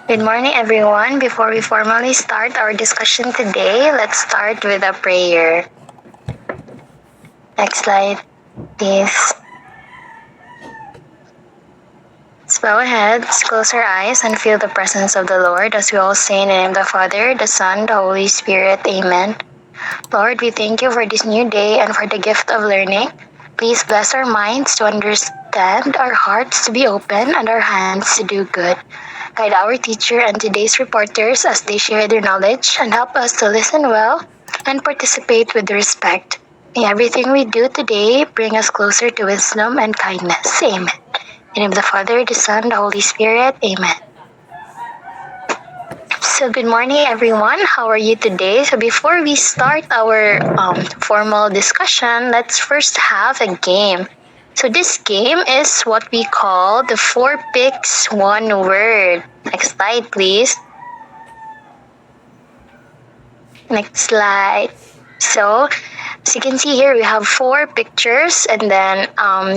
Good morning, everyone. Before we formally start our discussion today, let's start with a prayer. Next slide, please. Let's bow our heads, close our eyes, and feel the presence of the Lord as we all say in the name of the Father, the Son, the Holy Spirit. Amen. Lord, we thank you for this new day and for the gift of learning. Please bless our minds to understand, our hearts to be open, and our hands to do good. Guide our teacher and today's reporters as they share their knowledge and help us to listen well and participate with respect. May everything we do today bring us closer to wisdom and kindness. Amen. In the name of the Father, the Son, the Holy Spirit. Amen. So good morning, everyone. How are you today? So before we start our formal discussion, let's first have a game. So this game is what we call the 4 picks, 1 word. Next slide, please. Next slide. So as you can see here, we have 4 pictures, and then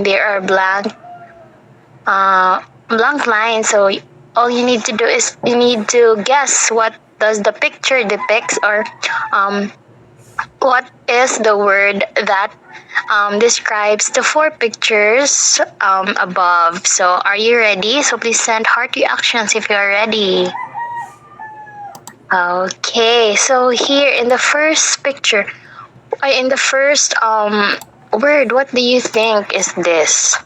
there are blank lines. So all you need to do is you need to guess what does the picture depicts, or what is the word that describes the 4 pictures above. So are you ready? So please send heart reactions if you are ready. Okay, so here in the first picture, in the first word, what do you think is this?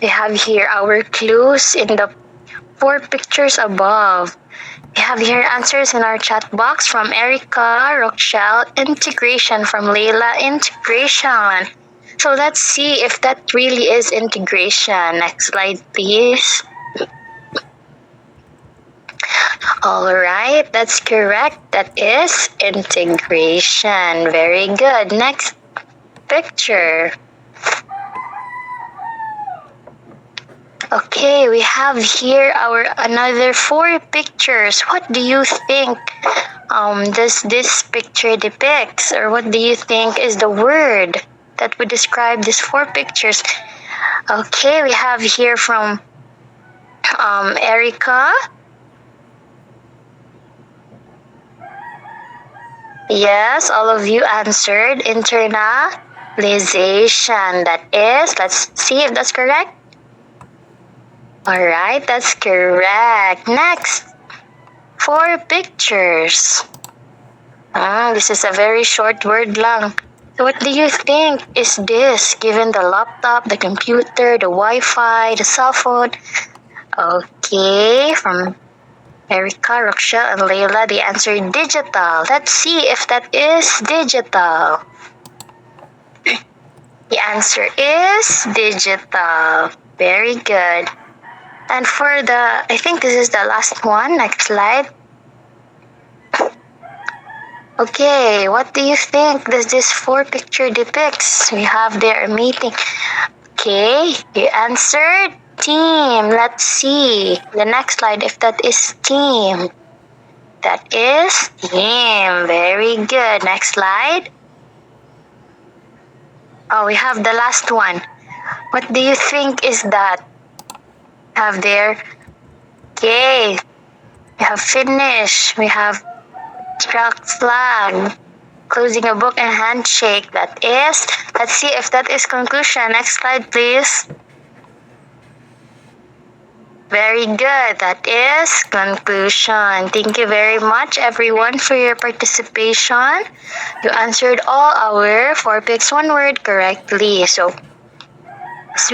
We have here our clues in the 4 pictures above. We have here answers in our chat box from Erica, Rochelle, integration from Layla, integration. So let's see if that really is integration. Next slide, please. All right, that's correct. That is integration. Very good. Next picture. Okay, we have here our another 4 pictures. What do you think does this picture depicts, or what do you think is the word that would describe these 4 pictures? Okay, we have here from Erica. Yes, all of you answered internalization. That is, let's see if that's correct. All right, that's correct. Next, 4 pictures. This is a very short word lang. So what do you think is this, given the laptop, the computer, the Wi-Fi, the cell phone? Okay, from Erica, Rochelle, and Layla, they answered digital. Let's see if that is digital. The answer is digital. Very good. And for I think this is the last one. Next slide. Okay, what do you think does this 4 picture depicts? We have there a meeting. Okay, you answered team. Let's see the next slide if that is team. That is team. Very good. Next slide. Oh, we have the last one. What do you think is that? Have there. Okay, we have finish. We have struck flag. Closing a book and handshake. That is. Let's see if that is conclusion. Next slide, please. Very good. That is conclusion. Thank you very much, everyone, for your participation. You answered all our 4 picks 1 word correctly. So, as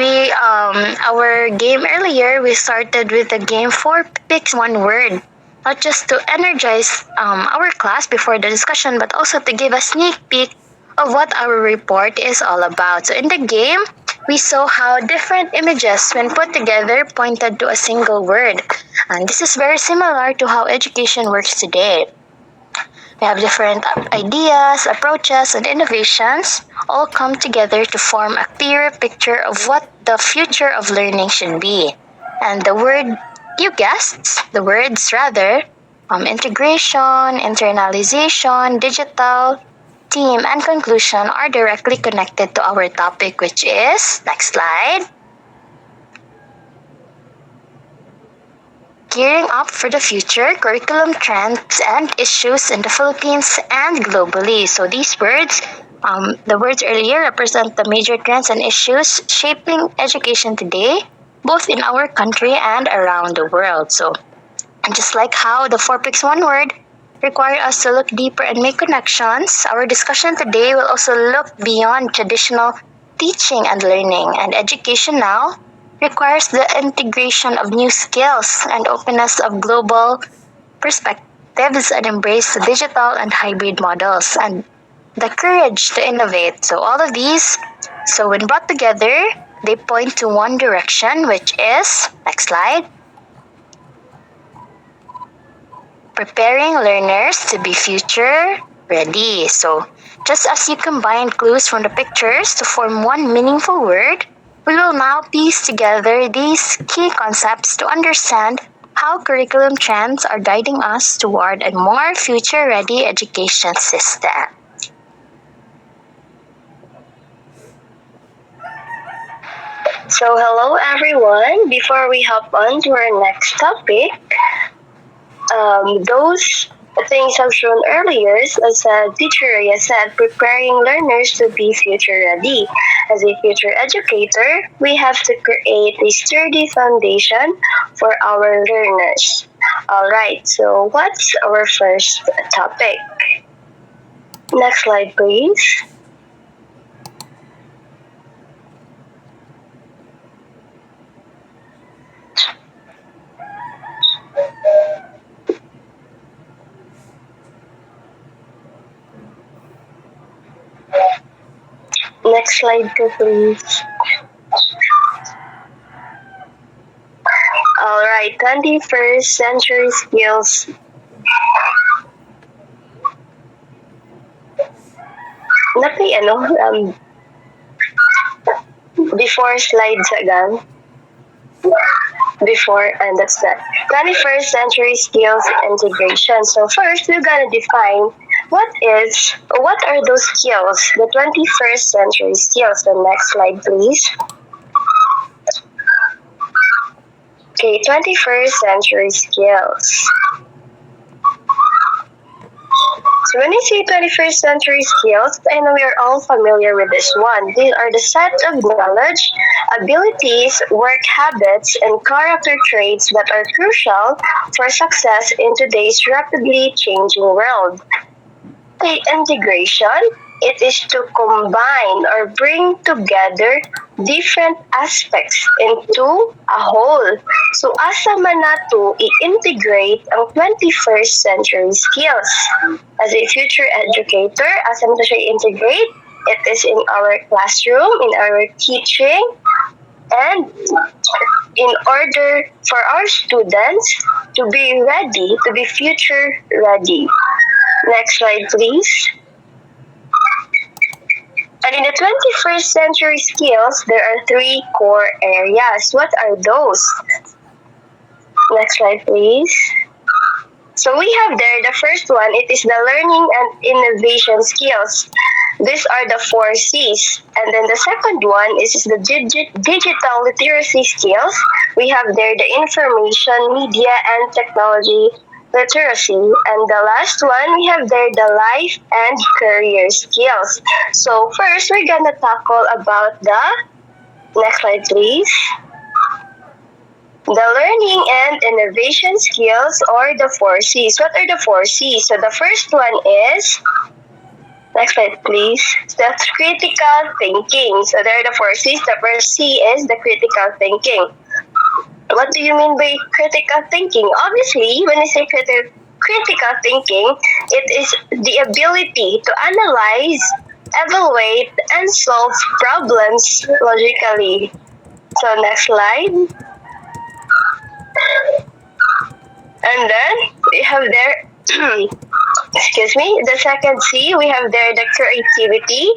our game earlier, we started with the game 4 picks 1 word. Not just to energize our class before the discussion, but also to give a sneak peek of what our report is all about. So in the game, we saw how different images, when put together, pointed to a single word. And this is very similar to how education works today. We have different ideas, approaches, and innovations all come together to form a clearer picture of what the future of learning should be. And the words, integration, internalization, digital, team, and conclusion are directly connected to our topic, which is, next slide, gearing up for the future, curriculum trends and issues in the Philippines and globally. So these words, the words earlier represent the major trends and issues shaping education today, both in our country and around the world. So, and just like how the four picks one word require us to look deeper and make connections, our discussion today will also look beyond traditional teaching and learning. And education now requires the integration of new skills and openness of global perspectives and embrace the digital and hybrid models and the courage to innovate. So all of these, so when brought together, they point to one direction, which is, next slide, preparing learners to be future ready. So just as you combine clues from the pictures to form one meaningful word, we will now piece together these key concepts to understand how curriculum trends are guiding us toward a more future-ready education system. So hello everyone. Before we hop on to our next topic, those things I've shown earlier, as a teacher Rhea said, preparing learners to be future ready. As a future educator, we have to create a sturdy foundation for our learners. Alright, so what's our first topic? Next slide, please. Next slide, please. Alright, 21st century skills. Napi, before slides again. Before, and that's that. 21st century skills integration. So first, we're gonna define what are those skills, the 21st century skills. The next slide, please. Okay, 21st century skills. So when you say 21st century skills, I know we are all familiar with this one. These are the set of knowledge, abilities, work habits, and character traits that are crucial for success in today's rapidly changing world. The integration, it is to combine or bring together different aspects into a whole. So asa man nato i-integrate ang 21st century skills. As a future educator, asa man to siya i-integrate? It is in our classroom, in our teaching, and in order for our students to be ready, to be future ready. Next slide, please. And in the 21st century skills, there are three core areas. What are those? Next slide, please. So we have there the first one, it is the learning and innovation skills. These are the 4 C's. And then the second one is the digital literacy skills. We have there the information, media, and technology literacy. And the last one, we have there the life and career skills. So first, we're gonna tackle about the, next slide please, the learning and innovation skills, or the 4 C's. What are the 4 C's? So the first one is, next slide please, that's critical thinking. So there are the 4 C's. The first C is the critical thinking. What do you mean by critical thinking? Obviously, when I say critical thinking, it is the ability to analyze, evaluate, and solve problems logically. So next slide. And then we have there, excuse me, the second C, we have there the creativity,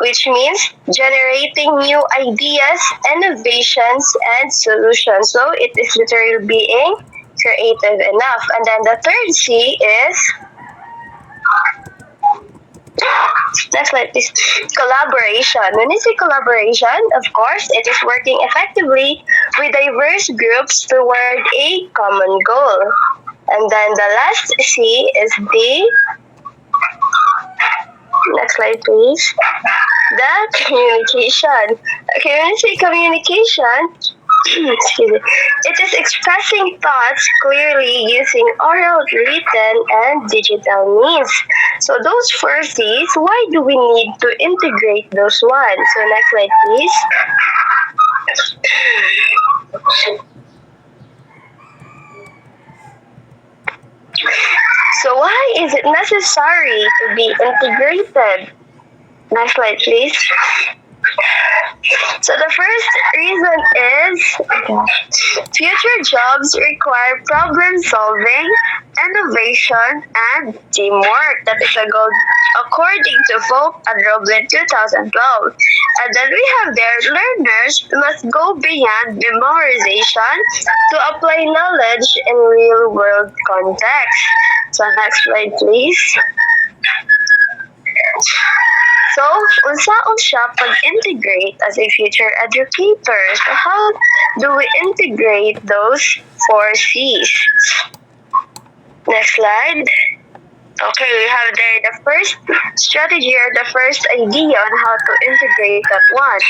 which means generating new ideas, innovations, and solutions. So it is literally being creative enough. And then the third C is Next slide, please. Collaboration. When you say collaboration, of course, it is working effectively with diverse groups toward a common goal. And then the last C is the, next slide, please. The communication. Okay, when you say communication, excuse me, it is expressing thoughts clearly using oral, written, and digital means. So those four C's, why do we need to integrate those ones? So next slide, please. So why is it necessary to be integrated? Next slide, please. So the first reason is future jobs require problem solving, innovation, and teamwork. That is a goal according to Folk and Roblin 2012. And then we have there, learners must go beyond memorization to apply knowledge in real world context. So next slide, please. So, unsaon siya pag-integrate as a future educator? So, how do we integrate those four C's? Next slide. Okay, we have there the first strategy or the first idea on how to integrate that one.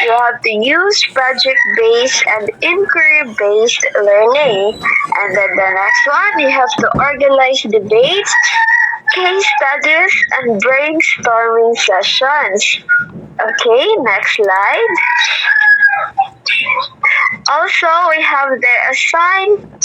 You have to use project-based and inquiry-based learning. And then the next one, you have to organize debates, case studies, and brainstorming sessions. Okay, next slide. Also, we have the assigned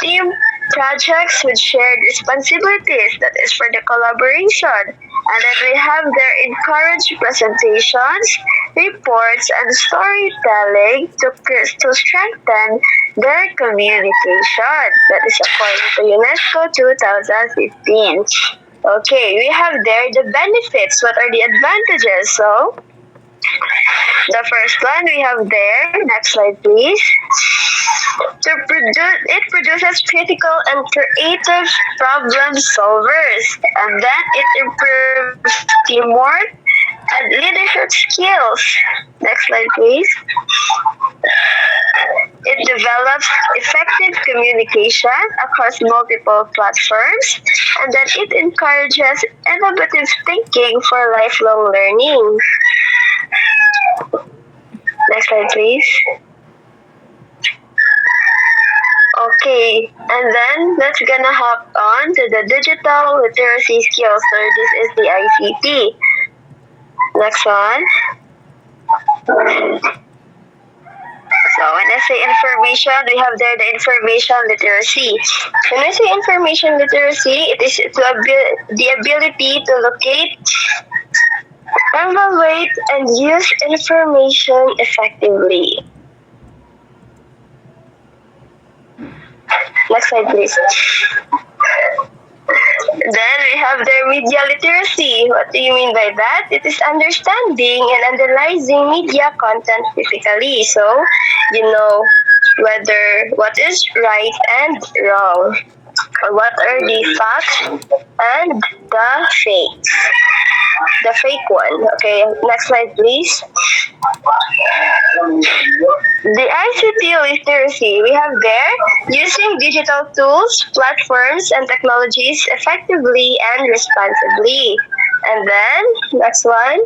team projects with shared responsibilities. That is for the collaboration. And then we have their encourage presentations, reports, and storytelling to strengthen their communication. That is according to UNESCO 2015. Okay, we have there the benefits. What are the advantages? So, the first one we have there, next slide please. It produces critical and creative problem solvers, and then it improves teamwork and leadership skills. Next slide please. It develops effective communication across multiple platforms, and then it encourages innovative thinking for lifelong learning. Next slide, please. Okay, and then let's gonna hop on to the digital literacy skills. So this is the ICT. Next one. So when I say information, we have there the information literacy. When I say information literacy, it is the ability to locate, evaluate, and use information effectively. Next slide, please. Then we have their media literacy. What do you mean by that? It is understanding and analyzing media content critically. So, you know whether what is right and wrong, or what are the facts and the fakes. The fake one. Okay, next slide, please. The ICT literacy, we have there using digital tools, platforms, and technologies effectively and responsibly. And then, next one.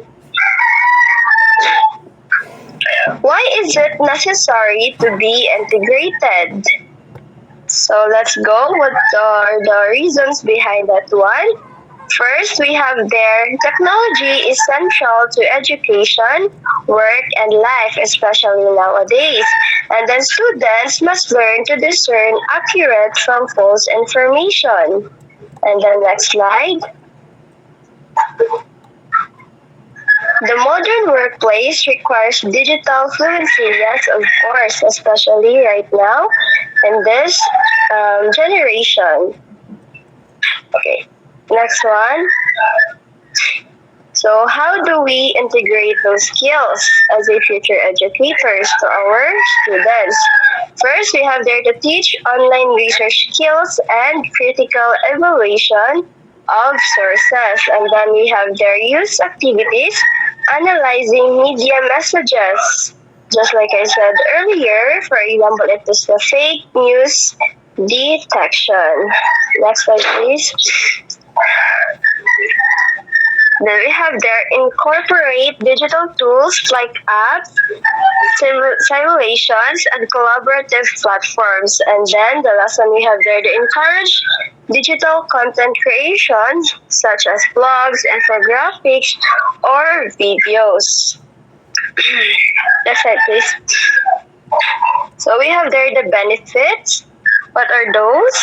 Why is it necessary to be integrated? So let's go. What are the reasons behind that one? First, we have there technology is central to education, work, and life, especially nowadays. And then students must learn to discern accurate from false information. And then next slide. The modern workplace requires digital fluency, yes, of course, especially right now in this generation. Okay. Next one. So how do we integrate those skills as a future educators to our students? First, we have there to teach online research skills and critical evaluation of sources. And then we have their use activities, analyzing media messages. Just like I said earlier, for example, it is the fake news detection. Next slide, please. Then we have their incorporate digital tools like apps, simulations, and collaborative platforms. And then the last one we have there, to encourage digital content creation such as blogs, infographics, or videos. Next slide, please. So we have there the benefits. What are those?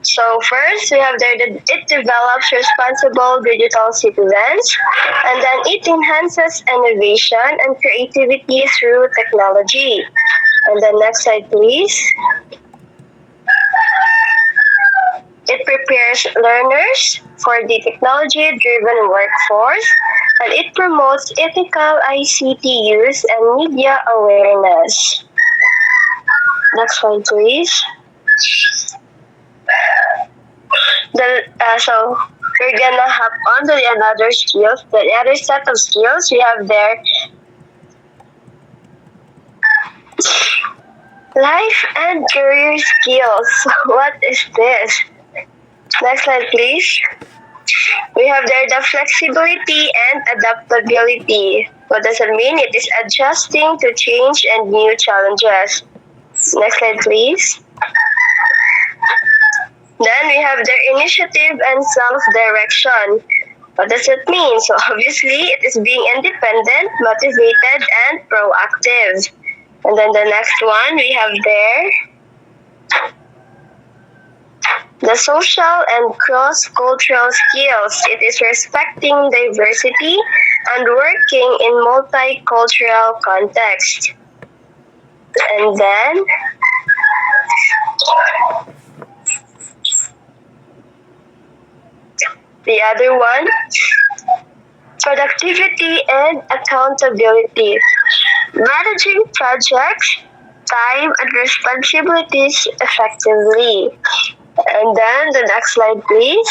So first, we have there that it develops responsible digital citizens, and then it enhances innovation and creativity through technology. And then next slide, please. It prepares learners for the technology-driven workforce, and it promotes ethical ICT use and media awareness. Next slide, please. So we're gonna hop on to another skills. The other set of skills we have there. Life and career skills. What is this? Next slide, please. We have there the flexibility and adaptability. What does it mean? It is adjusting to change and new challenges. Next slide, please. Then we have their initiative and self-direction. What does it mean? So obviously, it is being independent, motivated, and proactive. And then the next one we have there, the social and cross-cultural skills. It is respecting diversity and working in multicultural context. And then the other one, productivity and accountability. Managing projects, time, and responsibilities effectively. And then the next slide, please.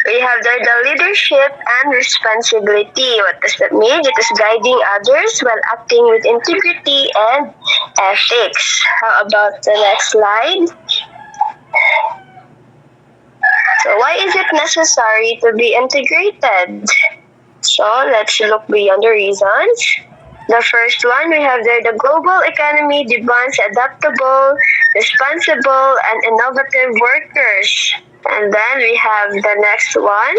We have there the leadership and responsibility. What does that mean? It is guiding others while acting with integrity and ethics. How about the next slide? So why is it necessary to be integrated? So let's look beyond the reasons. The first one, we have there the global economy demands adaptable, responsible, and innovative workers. And then we have the next one.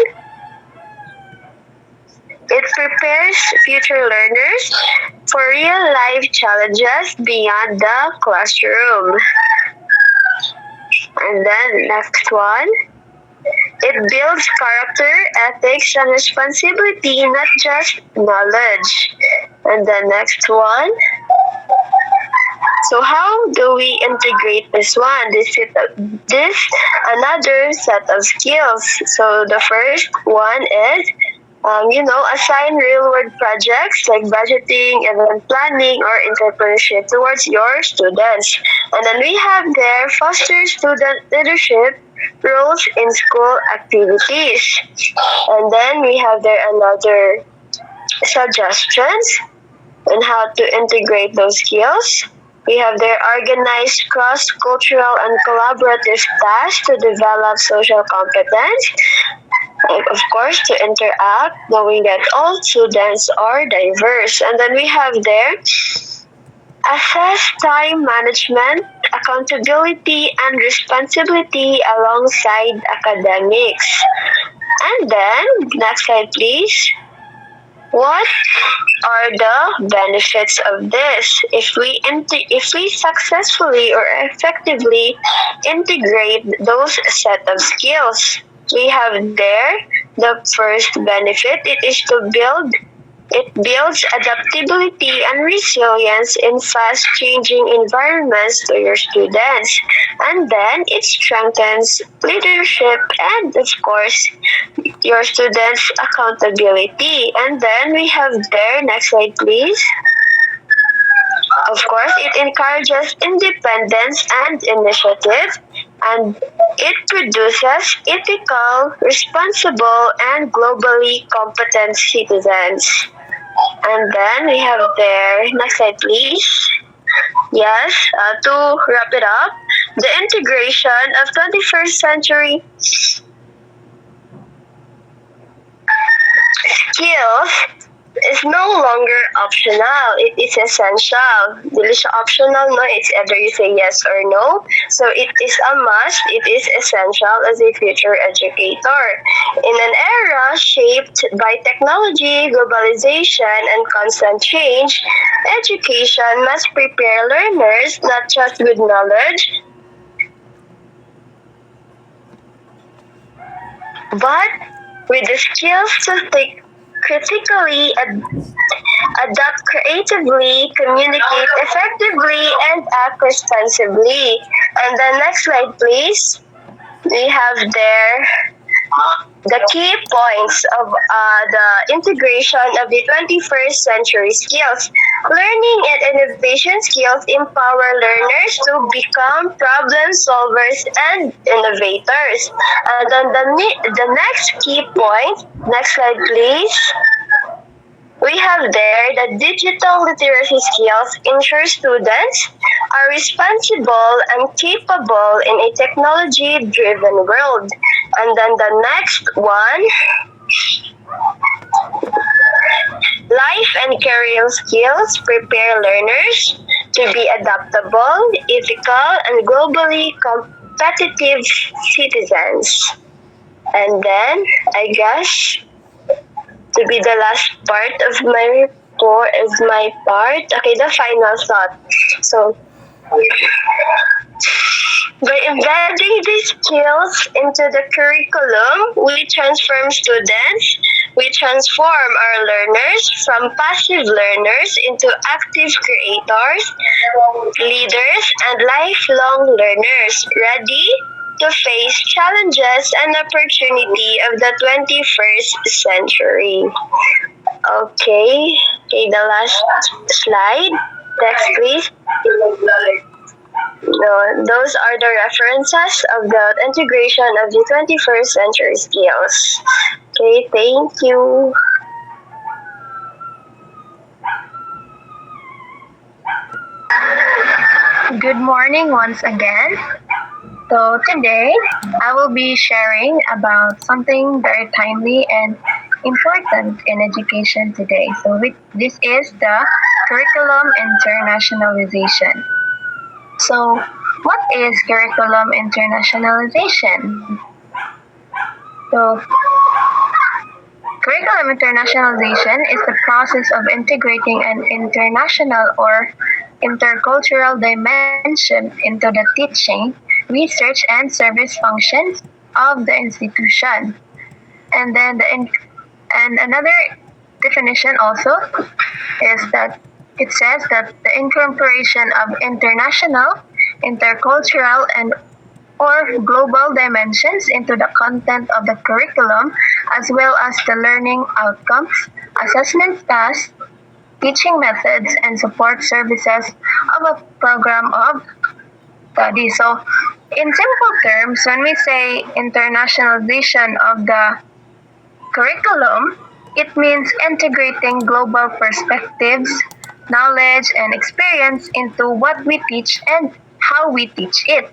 It prepares future learners for real-life challenges beyond the classroom. And then next one. It builds character, ethics, and responsibility, not just knowledge. And the next one. So how do we integrate this one? This another set of skills. So the first one is assign real-world projects like budgeting, event planning, or entrepreneurship towards your students. And then we have there foster student leadership roles in school activities. And then we have there another suggestions on how to integrate those skills. We have their organized cross-cultural and collaborative tasks to develop social competence. And of course, to interact, knowing that all students are diverse. And then we have there assess time management, accountability, and responsibility alongside academics. And then, next slide, please. What are the benefits of this? If we successfully or effectively integrate those set of skills, we have there the first benefit. It builds adaptability and resilience in fast-changing environments to your students. And then it strengthens leadership and, of course, your students' accountability. And then we have there, next slide please. Of course, it encourages independence and initiative, and it produces ethical, responsible, and globally competent citizens. And then we have there, next slide please. Yes, to wrap it up, the integration of 21st century skills is no longer optional. It is essential. Dili siya optional, no? It's either you say yes or no. So it is a must. It is essential as a future educator. In an era shaped by technology, globalization, and constant change, education must prepare learners not just with knowledge, but with the skills to think critically, adapt creatively, communicate effectively, and act responsibly. And the next slide, please. We have there the key points of the integration of the 21st century skills. Learning and innovation skills empower learners to become problem solvers and innovators. And then the next key point, next slide please. We have there that digital literacy skills ensure students are responsible and capable in a technology driven world. And then the next one, life and career skills prepare learners to be adaptable, ethical, and globally competitive citizens. And then, I guess, to be the last part of my report is my part. Okay, the final thought. So by embedding these skills into the curriculum, we transform students, we transform our learners from passive learners into active creators, leaders, and lifelong learners ready to face challenges and opportunity of the 21st century. Okay, the last slide. Next, please. No, those are the references of the integration of the 21st century skills. Okay, thank you. Good morning once again. So today I will be sharing about something very timely and important in education today. So this is the curriculum internationalization. So what is curriculum internationalization? So curriculum internationalization is the process of integrating an international or intercultural dimension into the teaching, research, and service functions of the institution. And then and another definition also is that it says that the incorporation of international, intercultural, and or global dimensions into the content of the curriculum, as well as the learning outcomes, assessment tasks, teaching methods, and support services of a program of study. So, in simple terms, when we say internationalization of the curriculum, it means integrating global perspectives, knowledge, and experience into what we teach and how we teach it.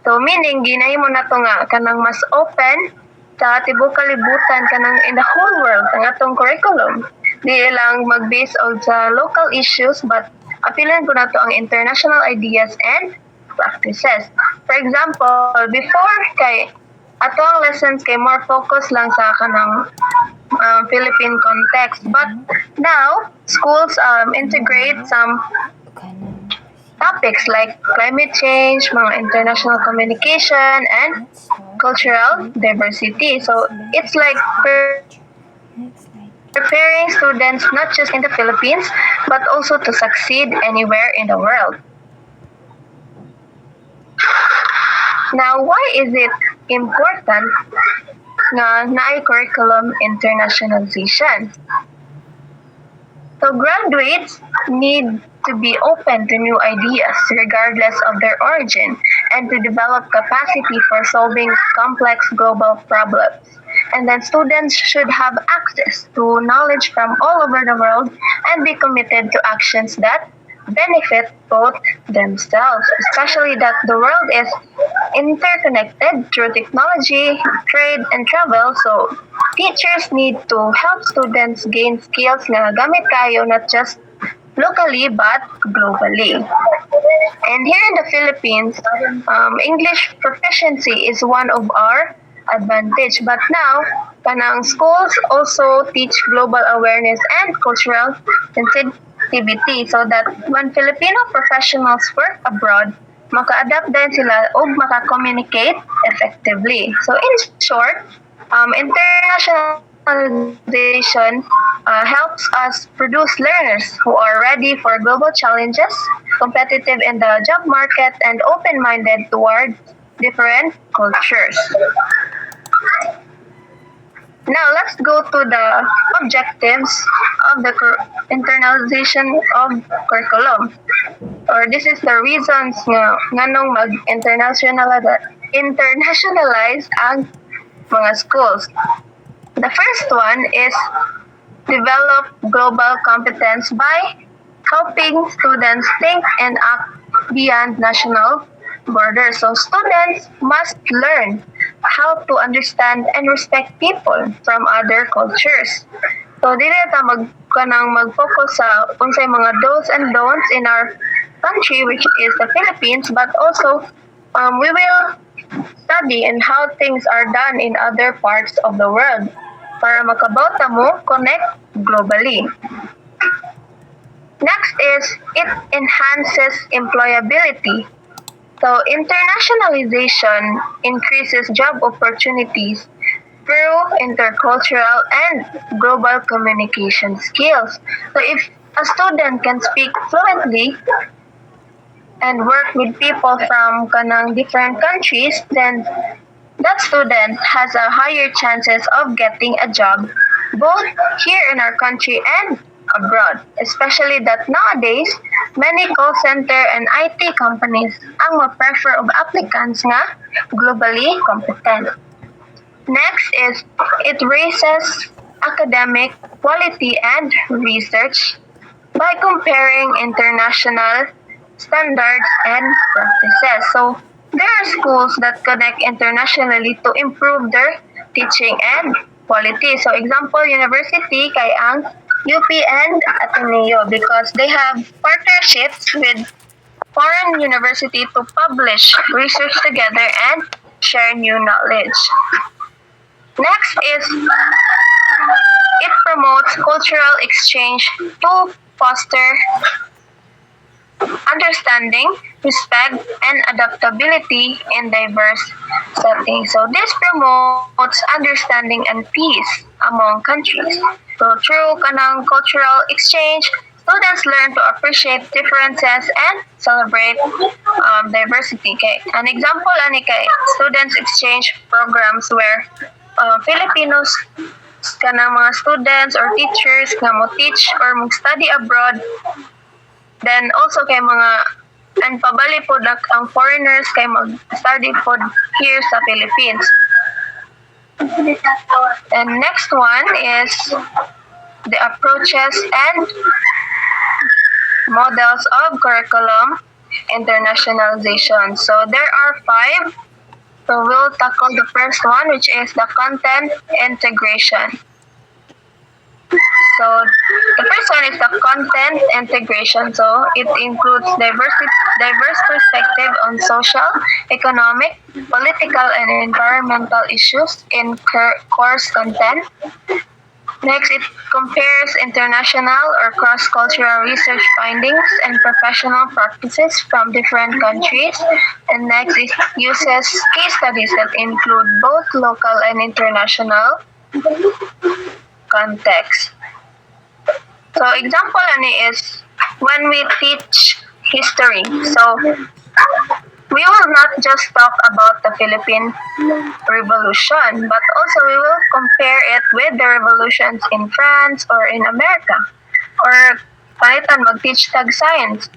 So meaning, ginahimo na to nga kanang mas open sa tibuok kalibutan kanang in the whole world ang atong curriculum. Di lang mag-base on sa local issues but appealan ko na to ang international ideas and practices. For example, before kay ato ang lessons kay more focus lang sa kanang Philippine context. But now, schools integrate some topics like climate change, mga international communication, and cultural diversity. So it's like preparing students not just in the Philippines, but also to succeed anywhere in the world. Now, why is it important na curriculum internationalization? So graduates need to be open to new ideas, regardless of their origin, and to develop capacity for solving complex global problems. And then students should have access to knowledge from all over the world and be committed to actions that benefit both themselves, especially that the world is interconnected through technology, trade, and travel. So teachers need to help students gain skills na gamit kayo not just locally but globally. And here in the Philippines, English proficiency is one of our advantage. But now, kanang schools also teach global awareness and cultural sensitivity so that when Filipino professionals work abroad, maka-adapt din sila o maka-communicate effectively. So in short, internationalization helps us produce learners who are ready for global challenges, competitive in the job market, and open-minded toward different cultures. Now let's go to the objectives of the internalization of curriculum. Or this is the reasons nga nung internationalize ang mga schools. The first one is develop global competence by helping students think and act beyond national borders. So students must learn how to understand and respect people from other cultures. So dili ta mag-focus sa unsay mga do's and don'ts in our country, which is the Philippines, but also we will study and how things are done in other parts of the world para makabauta mo connect globally. Next is it enhances employability. So internationalization increases job opportunities through intercultural and global communication skills. So if a student can speak fluently and work with people from kanang different countries, then that student has a higher chances of getting a job both here in our country and abroad. Especially that nowadays, many call center and IT companies ang ma-prefer of applicants nga globally competent. Next is it raises academic quality and research by comparing international standards and practices. So there are schools that connect internationally to improve their teaching and quality. So example, university kay ang UP and Ateneo because they have partnerships with foreign university to publish research together and share new knowledge. Next is it promotes cultural exchange to foster understanding, respect, and adaptability in diverse settings. So this promotes understanding and peace among countries. So through kanang cultural exchange, students learn to appreciate differences and celebrate diversity. Kay an example ani kay students exchange programs where Filipinos kanang mga students or teachers nga mo teach or mo study abroad. Then also kay mga and pabali po ang foreigners kay mag-study po here sa Philippines. And next one is the approaches and models of curriculum internationalization. So there are 5. So we'll tackle the first one, which is the content integration. So the first one is the content integration. So it includes diverse perspective on social, economic, political, and environmental issues in course content. Next, it compares international or cross-cultural research findings and professional practices from different countries. And next, it uses case studies that include both local and international context. So example ani is when we teach history. So we will not just talk about the Philippine Revolution, but also we will compare it with the revolutions in France or in America. Or Palitan mag-teach tag science.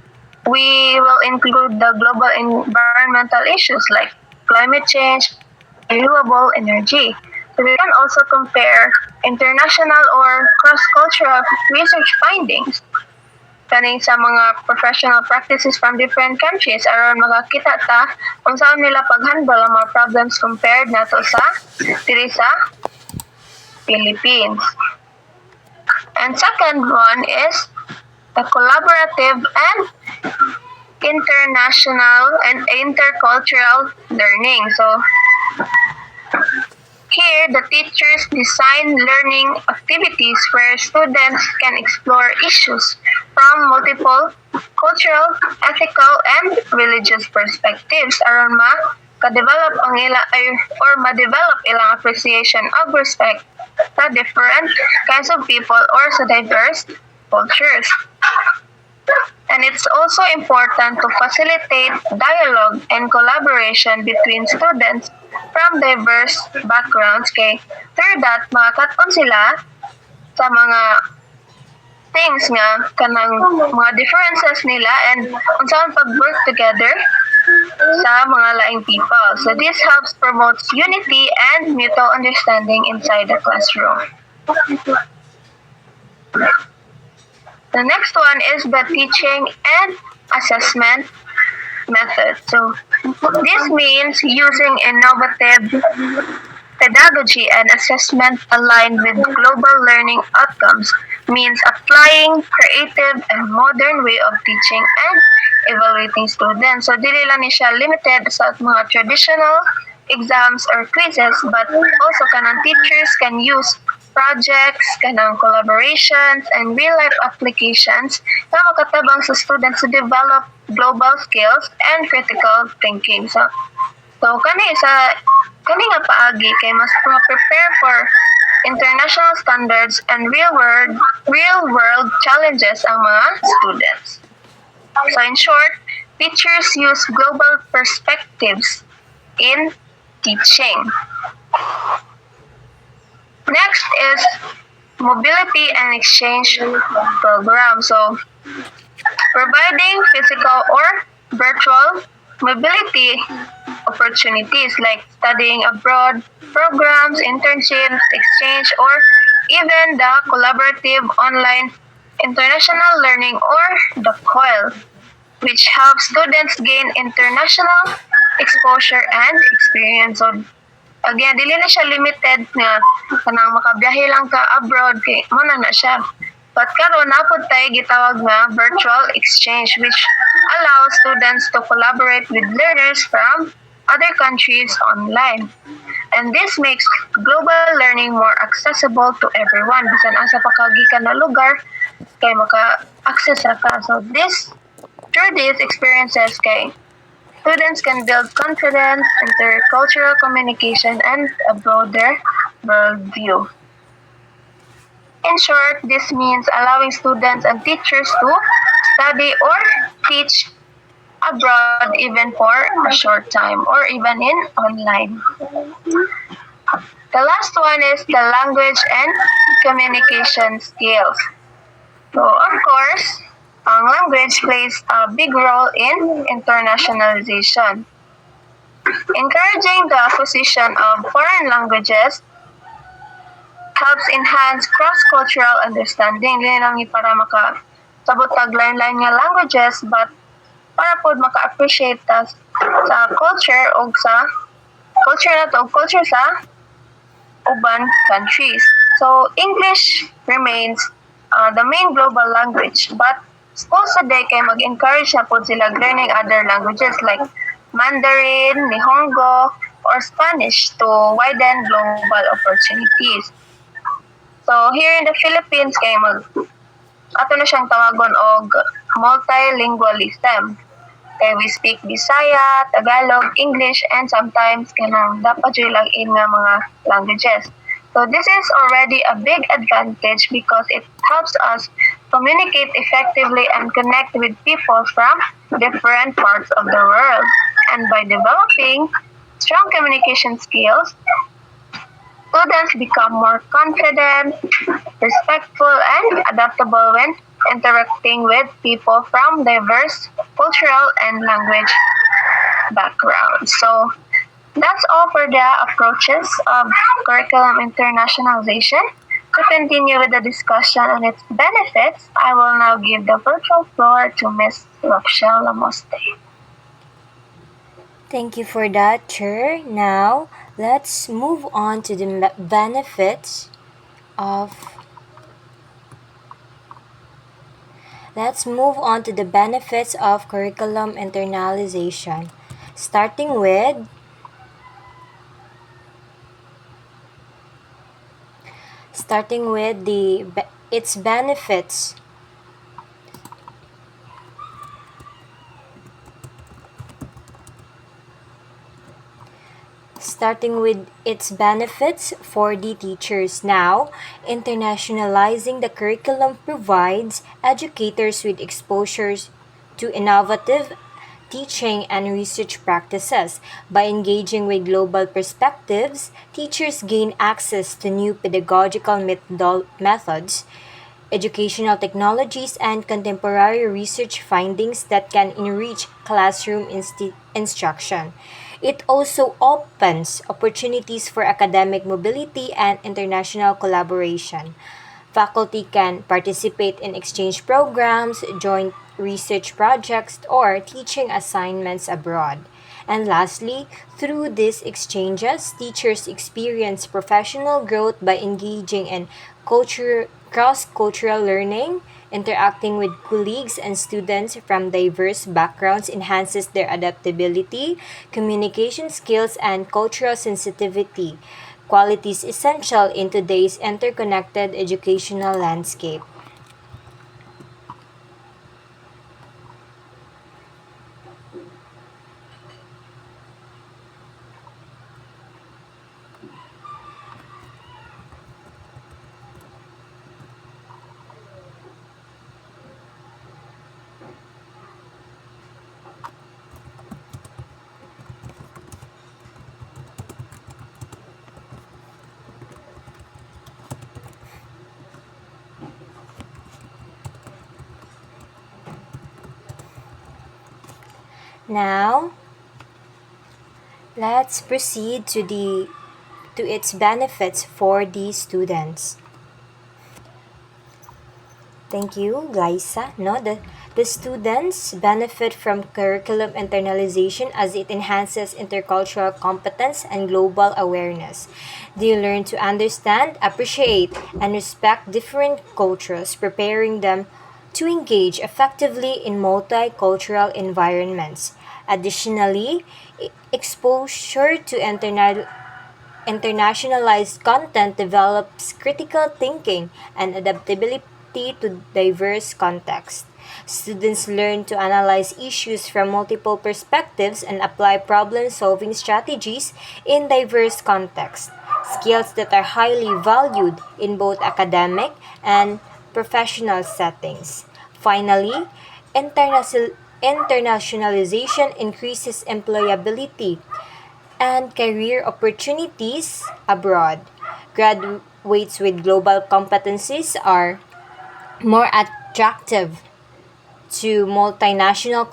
We will include the global environmental issues like climate change and renewable energy. So we can also compare international or cross-cultural research findings kaning sa mga professional practices from different countries aron makakita ta kung saan nila pag-handle ang mga problems compared nato sa diri sa Philippines. And second one is the collaborative and international and intercultural learning. So here, the teachers design learning activities where students can explore issues from multiple cultural, ethical, and religious perspectives aron ma-develop ang or ma-develop ilang appreciation of respect sa different kinds of people or sa diverse cultures. And it's also important to facilitate dialogue and collaboration between students from diverse backgrounds kay through that makakaton sila sa mga things nga kanang mga differences nila and unsaon pag-work together sa mga laing people. So this helps promotes unity and mutual understanding inside the classroom. The next one is the teaching and assessment method. So this means using innovative pedagogy and assessment aligned with global learning outcomes, means applying creative and modern way of teaching and evaluating students. So dili lang ni siya limited sa mga traditional exams or quizzes, but also kanang teachers can use projects, kanang collaborations, and real-life applications na makatabang sa students to develop global skills and critical thinking. So kani nga paagi kay mas prepare for international standards and real world challenges ang mga students. So in short, teachers use global perspectives in teaching. Next is mobility and exchange program. So providing physical or virtual mobility opportunities like studying abroad, programs, internships, exchange, or even the collaborative online international learning or the COIL, which helps students gain international exposure and experience. So, again, dili na siya limited nga kanang makabiyahe lang ka abroad kay mo na siya. But karon napod tayo gitawag nga virtual exchange, which allows students to collaborate with learners from other countries online. And this makes global learning more accessible to everyone. Bisan asa pa kagikan na lugar kay maka-access ra ka. So through these experiences kay students can build confidence, intercultural communication, and a broader worldview. In short, this means allowing students and teachers to study or teach abroad even for a short time or even in online. The last one is the language and communication skills. So, of course, language plays a big role in internationalization. Encouraging the acquisition of foreign languages helps enhance cross-cultural understanding. Dili lang para makasabot tag lain-lain nga languages, but para pod maka-appreciate ta sa culture o sa culture nato o culture sa uban countries. So English remains the main global language, but schools today kay mag-encourage na pod sila learning other languages like Mandarin, Nihongo, or Spanish to widen global opportunities. So here in the Philippines kay ato na siyang tawagon og multilingualism. Kay we speak Bisaya, Tagalog, English, and sometimes kanang dapat yung lagin nga mga languages. So this is already a big advantage because it helps us communicate effectively and connect with people from different parts of the world. And by developing strong communication skills, students become more confident, respectful, and adaptable when interacting with people from diverse cultural and language backgrounds. So that's all for the approaches of curriculum internationalization. To continue with the discussion on its benefits, I will now give the virtual floor to Ms. Rochelle Lamoste. Thank you for that, Chair. Now, let's move on to the benefits of Let's move on to the benefits of curriculum internalization. Starting with starting with its benefits. Starting with its benefits for the teachers. Now, internationalizing the curriculum provides educators with exposures to innovative teaching and research practices. By engaging with global perspectives, teachers gain access to new pedagogical methods, educational technologies, and contemporary research findings that can enrich classroom instruction. It also opens opportunities for academic mobility and international collaboration. Faculty can participate in exchange programs, joint research projects, or teaching assignments abroad. And lastly, through these exchanges, teachers experience professional growth by engaging in cross-cultural learning. Interacting with colleagues and students from diverse backgrounds enhances their adaptability, communication skills, and cultural sensitivity, qualities essential in today's interconnected educational landscape. Now, let's proceed to its benefits for the students. Thank you, Liza. No, the students benefit from curriculum internalization as it enhances intercultural competence and global awareness. They learn to understand, appreciate, and respect different cultures, preparing them to engage effectively in multicultural environments. Additionally, exposure to internationalized content develops critical thinking and adaptability to diverse contexts. Students learn to analyze issues from multiple perspectives and apply problem solving strategies in diverse contexts, skills that are highly valued in both academic and professional settings. Finally, internationalization increases employability and career opportunities abroad. Graduates with global competencies are more attractive to multinational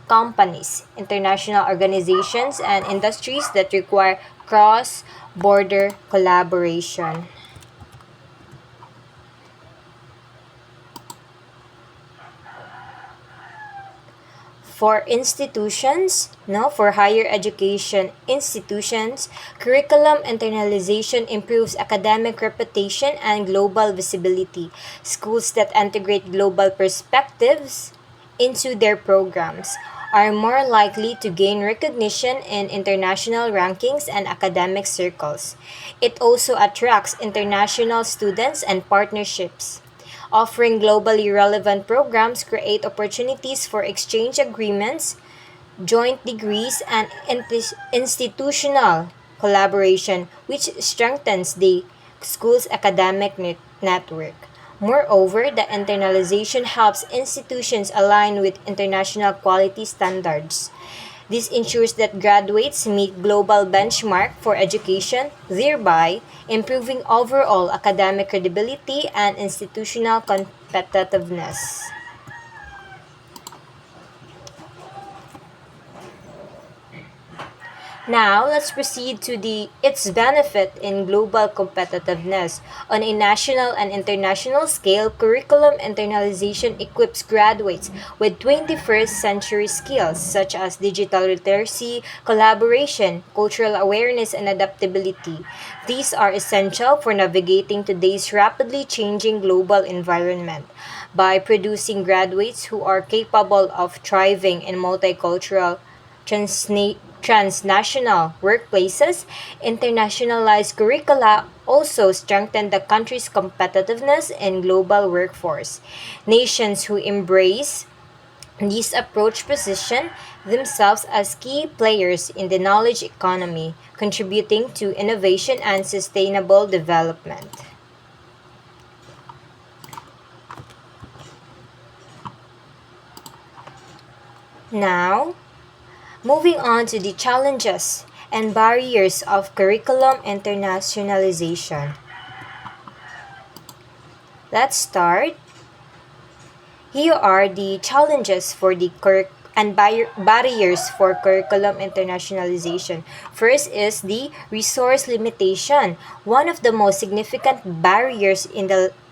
companies, international organizations, and industries that require cross border collaboration. For institutions, no, for higher education institutions, curriculum internalization improves academic reputation and global visibility. Schools that integrate global perspectives into their programs are more likely to gain recognition in international rankings and academic circles. It also attracts international students and partnerships. Offering globally relevant programs create opportunities for exchange agreements, joint degrees, and institutional collaboration, which strengthens the school's academic network. Moreover, the internalization helps institutions align with international quality standards. This ensures that graduates meet global benchmark for education, thereby improving overall academic credibility and institutional competitiveness. Now, let's proceed to its benefit in global competitiveness. On a national and international scale, curriculum internalization equips graduates with 21st century skills such as digital literacy, collaboration, cultural awareness, and adaptability. These are essential for navigating today's rapidly changing global environment. By producing graduates who are capable of thriving in multicultural transnational workplaces, internationalized curricula also strengthen the country's competitiveness in global workforce. Nations who embrace this approach position themselves as key players in the knowledge economy, contributing to innovation and sustainable development. Now, moving on to the challenges and barriers of curriculum internationalization. Let's start. Here are the challenges for the barriers for curriculum internationalization. First is the resource limitation. One of the most significant barriers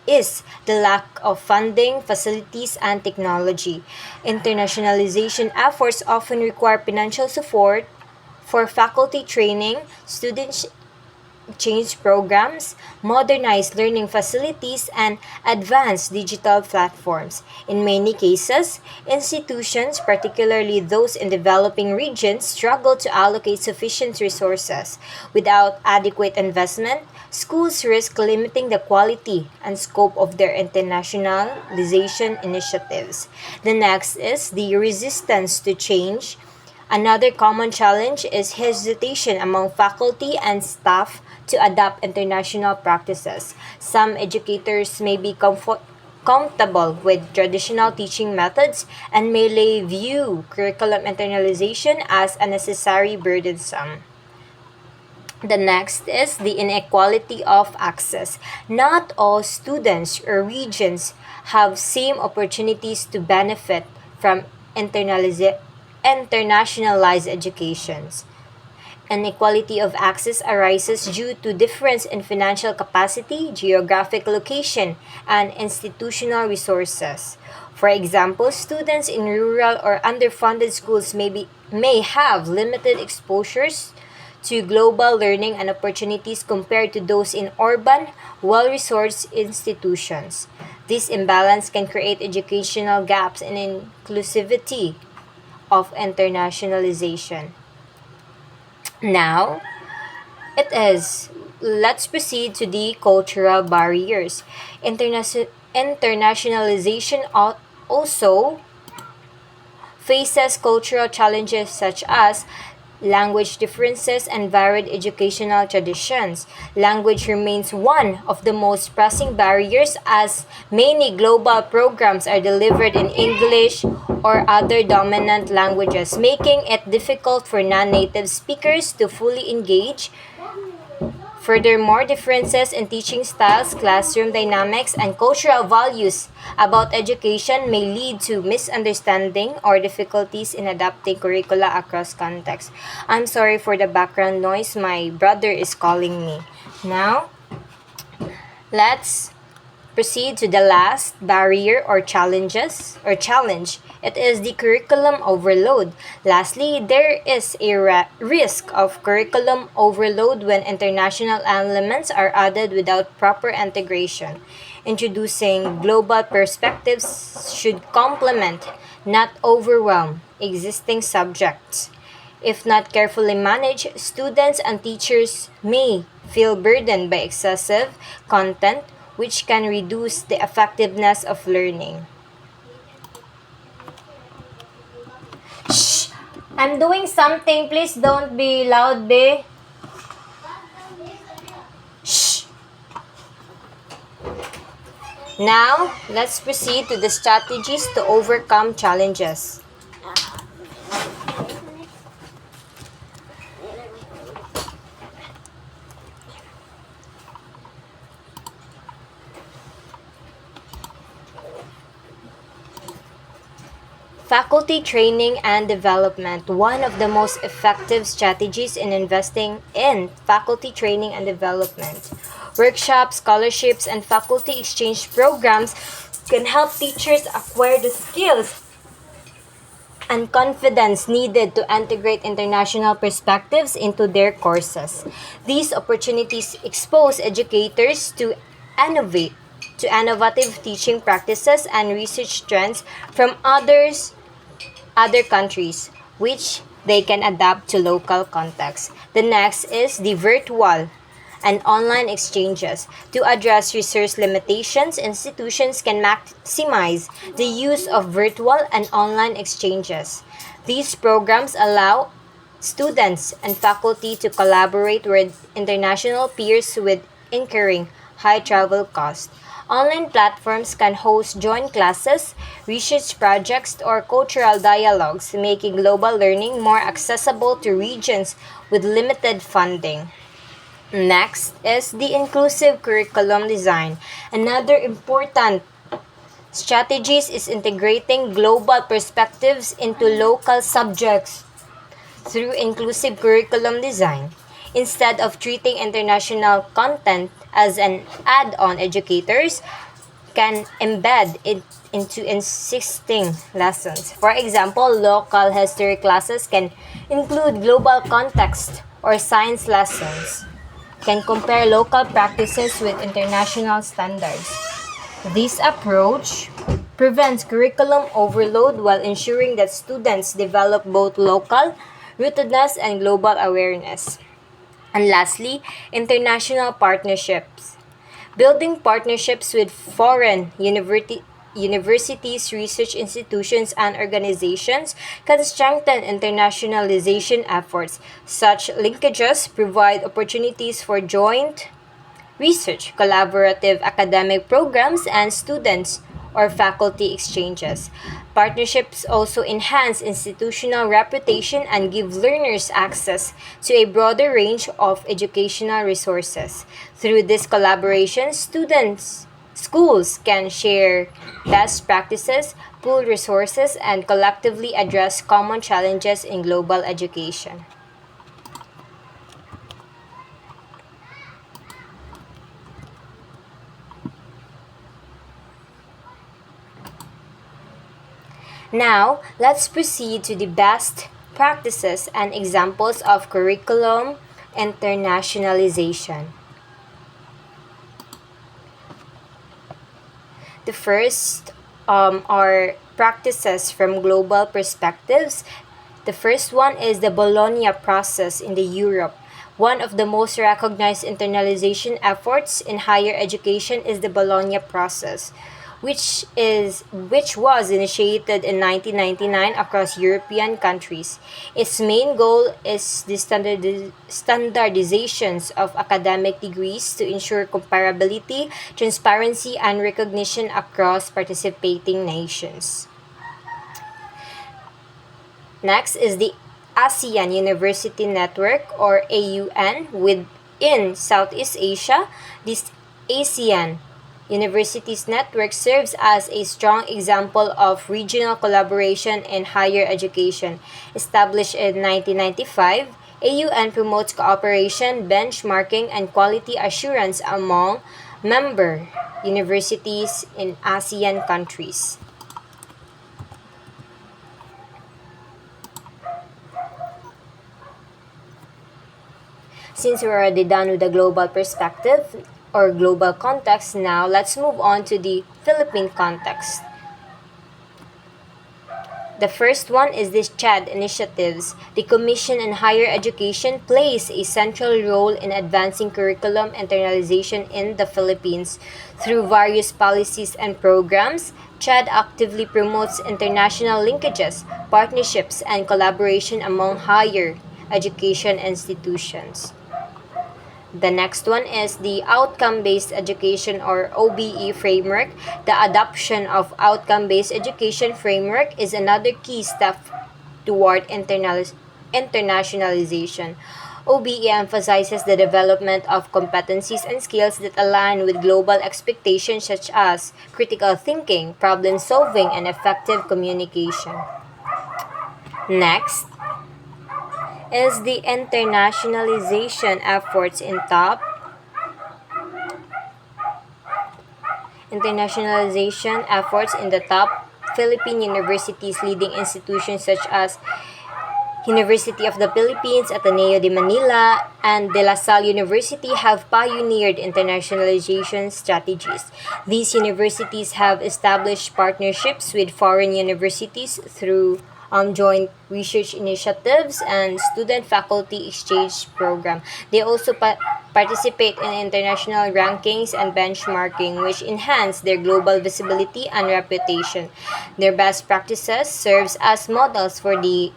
is the lack of funding, facilities, and technology. Internationalization efforts often require financial support for faculty training, student change programs, modernized learning facilities, and advanced digital platforms. In many cases, institutions, particularly those in developing regions, struggle to allocate sufficient resources. Without adequate investment, schools risk limiting the quality and scope of their internationalization initiatives. The next is the resistance to change. Another common challenge is hesitation among faculty and staff to adopt international practices. Some educators may be comfortable with traditional teaching methods and may view curriculum internalization as unnecessary burdensome. The next is the inequality of access. Not all students or regions have same opportunities to benefit from internationalized educations. Inequality of access arises due to difference in financial capacity, geographic location, and institutional resources. For example, students in rural or underfunded schools may have limited exposures to global learning and opportunities compared to those in urban, well-resourced institutions. This imbalance can create educational gaps in inclusivity of internationalization. Now, it is. Let's proceed to the cultural barriers. Internationalization also faces cultural challenges such as language differences and varied educational traditions. Language remains one of the most pressing barriers as many global programs are delivered in English or other dominant languages, making it difficult for non native speakers to fully engage. Furthermore, differences in teaching styles, classroom dynamics, and cultural values about education may lead to misunderstanding or difficulties in adapting curricula across contexts. I'm sorry for the background noise. My brother is calling me. Now, let's proceed to the last barrier or challenge. It is the curriculum overload. Lastly, there is a risk of curriculum overload when international elements are added without proper integration. Introducing global perspectives should complement, not overwhelm, existing subjects. If not carefully managed, students and teachers may feel burdened by excessive content, which can reduce the effectiveness of learning. Shh! I'm doing something. Please don't be loud, be. Shh! Now, let's proceed to the strategies to overcome challenges. Faculty training and development. One of the most effective strategies in investing in faculty training and development. Workshops, scholarships, and faculty exchange programs can help teachers acquire the skills and confidence needed to integrate international perspectives into their courses. These opportunities expose educators to innovate to innovative teaching practices and research trends from other countries, which they can adapt to local contexts. The next is the virtual and online exchanges. To address resource limitations, institutions can maximize the use of virtual and online exchanges. These programs allow students and faculty to collaborate with international peers with incurring high travel costs. Online platforms can host joint classes, research projects, or cultural dialogues, making global learning more accessible to regions with limited funding. Next is the inclusive curriculum design. Another important strategies is integrating global perspectives into local subjects through inclusive curriculum design. Instead of treating international content as an add-on, educators can embed it into existing lessons. For example, local history classes can include global context, or science lessons can compare local practices with international standards. This approach prevents curriculum overload while ensuring that students develop both local rootedness and global awareness. And lastly, international partnerships. Building partnerships with foreign universities, research institutions, and organizations can strengthen internationalization efforts. Such linkages provide opportunities for joint research, collaborative academic programs, and students or faculty exchanges. Partnerships also enhance institutional reputation and give learners access to a broader range of educational resources. Through this collaboration, schools can share best practices, pool resources, and collectively address common challenges in global education. Now, let's proceed to the best practices and examples of curriculum internationalization. The first are practices from global perspectives. The first one is the Bologna process in the Europe. One of the most recognized internalization efforts in higher education is the Bologna process, which was initiated in 1999 across European countries. Its main goal is the standardizations of academic degrees to ensure comparability, transparency, and recognition across participating nations. Next is the ASEAN University Network, or AUN, within Southeast Asia. This ASEAN Universities Network serves as a strong example of regional collaboration in higher education. Established in 1995, AUN promotes cooperation, benchmarking, and quality assurance among member universities in ASEAN countries. Since we're already done with the global perspective or global context, now let's move on to the Philippine context. The first one is the CHAD initiatives. The Commission on Higher Education plays a central role in advancing curriculum internalization in the Philippines. Through various policies and programs, CHAD actively promotes international linkages, partnerships, and collaboration among higher education institutions. The next one is the outcome based education, or OBE framework. The adoption of outcome based education framework is another key step toward internationalization. OBE emphasizes the development of competencies and skills that align with global expectations such as critical thinking, problem solving, and effective communication. Next is the internationalization efforts in the top Philippine universities, leading institutions such as University of the Philippines, Ateneo de Manila, and De La Salle University have pioneered internationalization strategies. These universities have established partnerships with foreign universities through joint research initiatives and student-faculty exchange program. They also participate in international rankings and benchmarking, which enhance their global visibility and reputation. Their best practices serves as models for the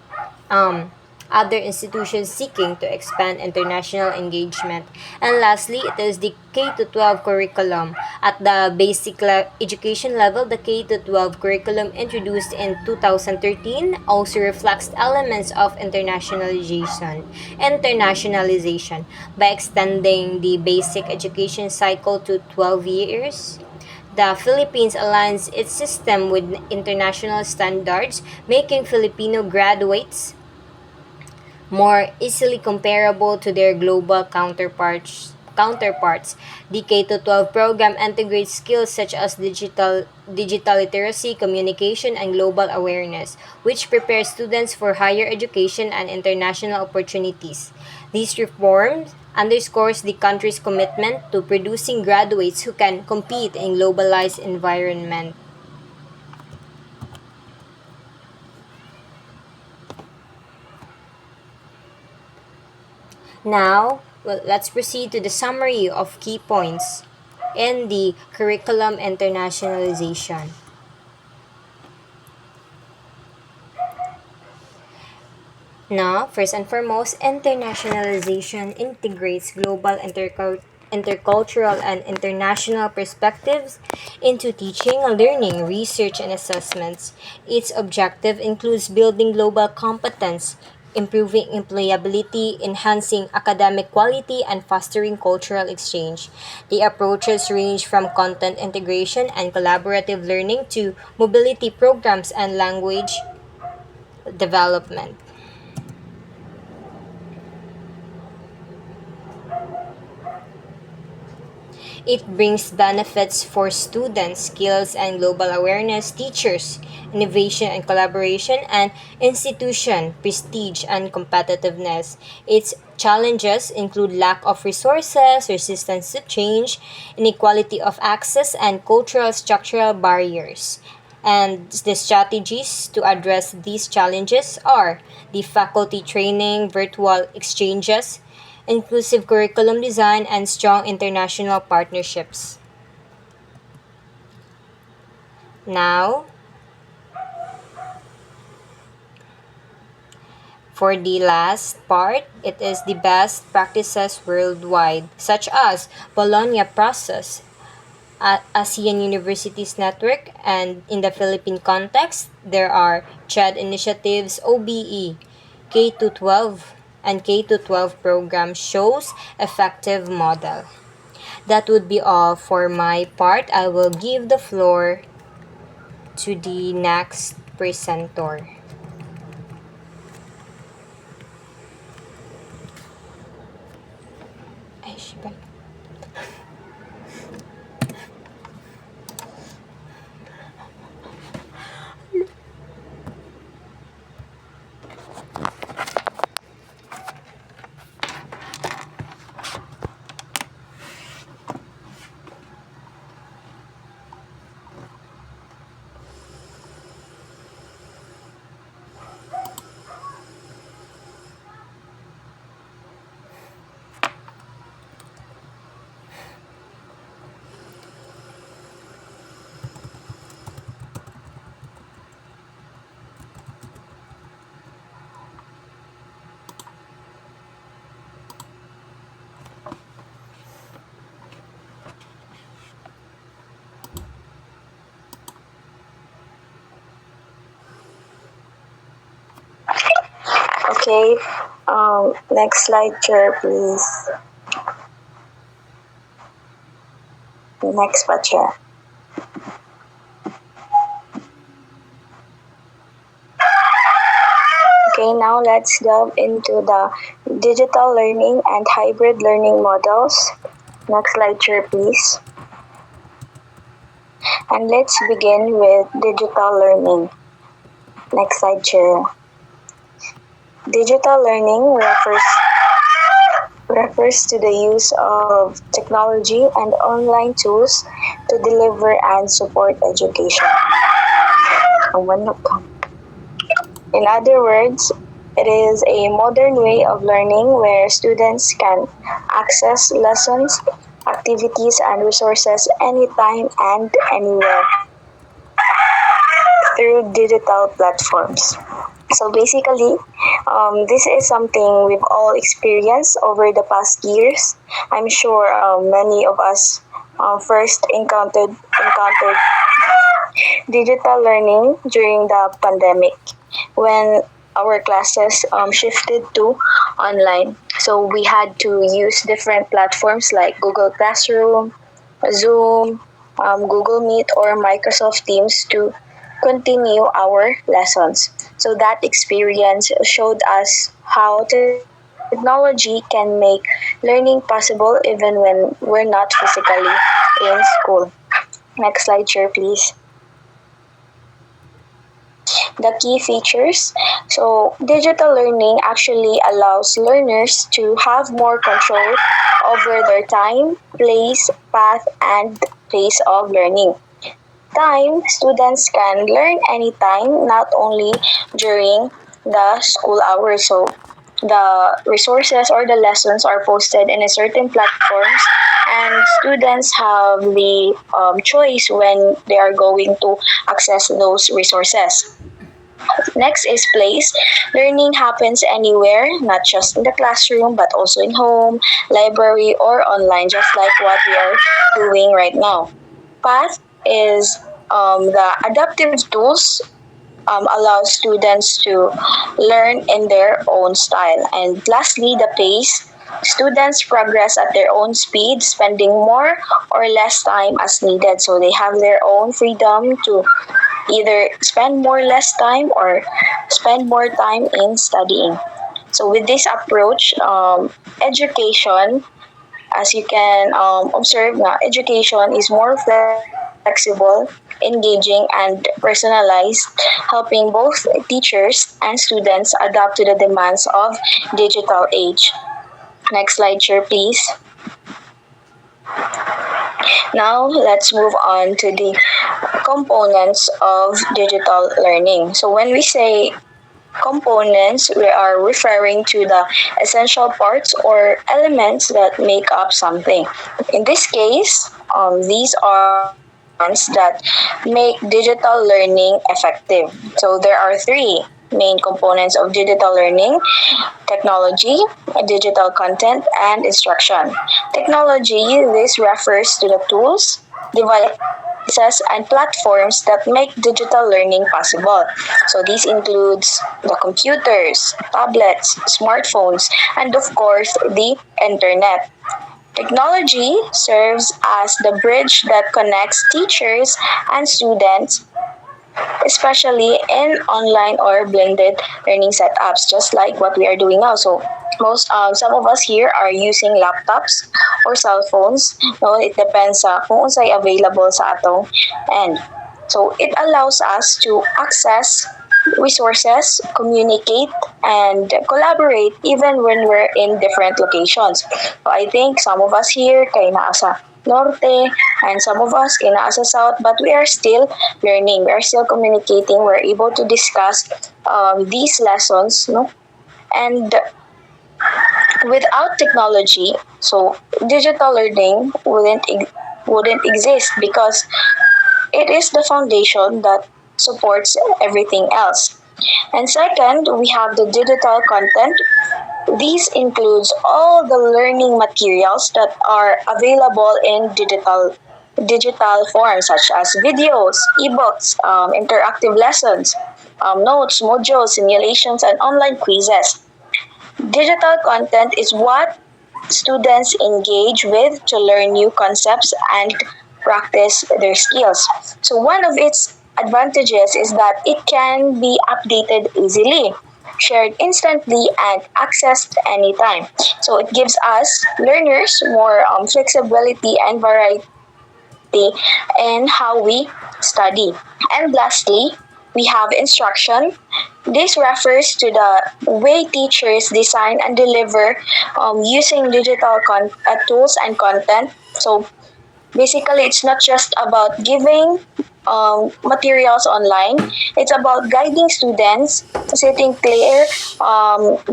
um, other institutions seeking to expand international engagement. And lastly, it is the K to 12 curriculum. At the basic education level, the K to 12 curriculum introduced in 2013 also reflects elements of internationalization by extending the basic education cycle to 12 years. The Philippines aligns its system with international standards, making Filipino graduates more easily comparable to their global counterparts. The K-12 program integrates skills such as digital literacy, communication, and global awareness, which prepares students for higher education and international opportunities. These reforms underscores the country's commitment to producing graduates who can compete in globalized environment. Now, well, let's proceed to the summary of key points in the curriculum internationalization. Now, first and foremost, internationalization integrates global intercultural and international perspectives into teaching, learning, research, and assessments. Its objective includes building global competence, improving employability, enhancing academic quality, and fostering cultural exchange. The approaches range from content integration and collaborative learning to mobility programs and language development. It brings benefits for students, skills and global awareness, teachers, innovation and collaboration, and institution, prestige and competitiveness. Its challenges include lack of resources, resistance to change, inequality of access, and cultural structural barriers. And the strategies to address these challenges are the faculty training, virtual exchanges, inclusive curriculum design, and strong international partnerships. Now, for the last part, it is the best practices worldwide, such as Bologna process, ASEAN Universities Network, and in the Philippine context, there are CHED initiatives, OBE, K to 12, and K to 12 program shows effective model. That would be all for my part. I will give the floor to the next presenter. Ay, shibay. Okay. Next slide, chair, please. Next pa, chair. Okay, now let's delve into the digital learning and hybrid learning models. Next slide, chair, please. And let's begin with digital learning. Next slide, chair. Digital learning refers to the use of technology and online tools to deliver and support education. In other words, it is a modern way of learning where students can access lessons, activities, and resources anytime and anywhere through digital platforms. So basically, this is something we've all experienced over the past years. I'm sure many of us first encountered digital learning during the pandemic when our classes shifted to online. So we had to use different platforms like Google Classroom, Zoom, Google Meet, or Microsoft Teams to continue our lessons. So that experience showed us how technology can make learning possible even when we're not physically in school. Next slide, chair, please. The key features. So, digital learning actually allows learners to have more control over their time, place, path, and pace of learning. Time, students can learn anytime, not only during the school hours. So, the resources or the lessons are posted in a certain platforms, and students have the choice when they are going to access those resources. Next is place. Learning happens anywhere, not just in the classroom, but also in home, library, or online, just like what we are doing right now. Path is the adaptive tools allow students to learn in their own style. And lastly, the pace. Students progress at their own speed, spending more or less time as needed. So they have their own freedom to either spend more less time or spend more time in studying. So with this approach, education, as you can observe now, education is more flexible, engaging, and personalized, helping both teachers and students adapt to the demands of digital age. Next slide, chair, please. Now let's move on to the components of digital learning. So when we say components, we are referring to the essential parts or elements that make up something. In this case, these are the ones that make digital learning effective. So there are three main components of digital learning: technology, digital content, and instruction. Technology, this refers to the tools, devices, and platforms that make digital learning possible. So these includes the computers, tablets, smartphones, and of course the internet. Technology serves as the bridge that connects teachers and students, especially in online or blended learning setups, just like what we are doing now. So some of us here are using laptops or cell phones. No, it depends sa kung unsay available sa atong end. So it allows us to access resources, communicate, and collaborate even when we're in different locations. So I think some of us here kay naa sa norte and some of us kay naa sa south, but we are still learning. We are still communicating. We're able to discuss these lessons, no? And without technology, so digital learning wouldn't exist because it is the foundation that supports everything else. And second, we have the digital content. These includes all the learning materials that are available in digital forms such as videos, ebooks, interactive lessons, notes, modules, simulations, and online quizzes. Digital content is what students engage with to learn new concepts and practice their skills. So, one of its advantages is that it can be updated easily, shared instantly, and accessed anytime. So, it gives us learners more flexibility and variety in how we study. And lastly, we have instruction. This refers to the way teachers design and deliver using digital tools and content. So basically, it's not just about giving materials online, it's about guiding students, setting clear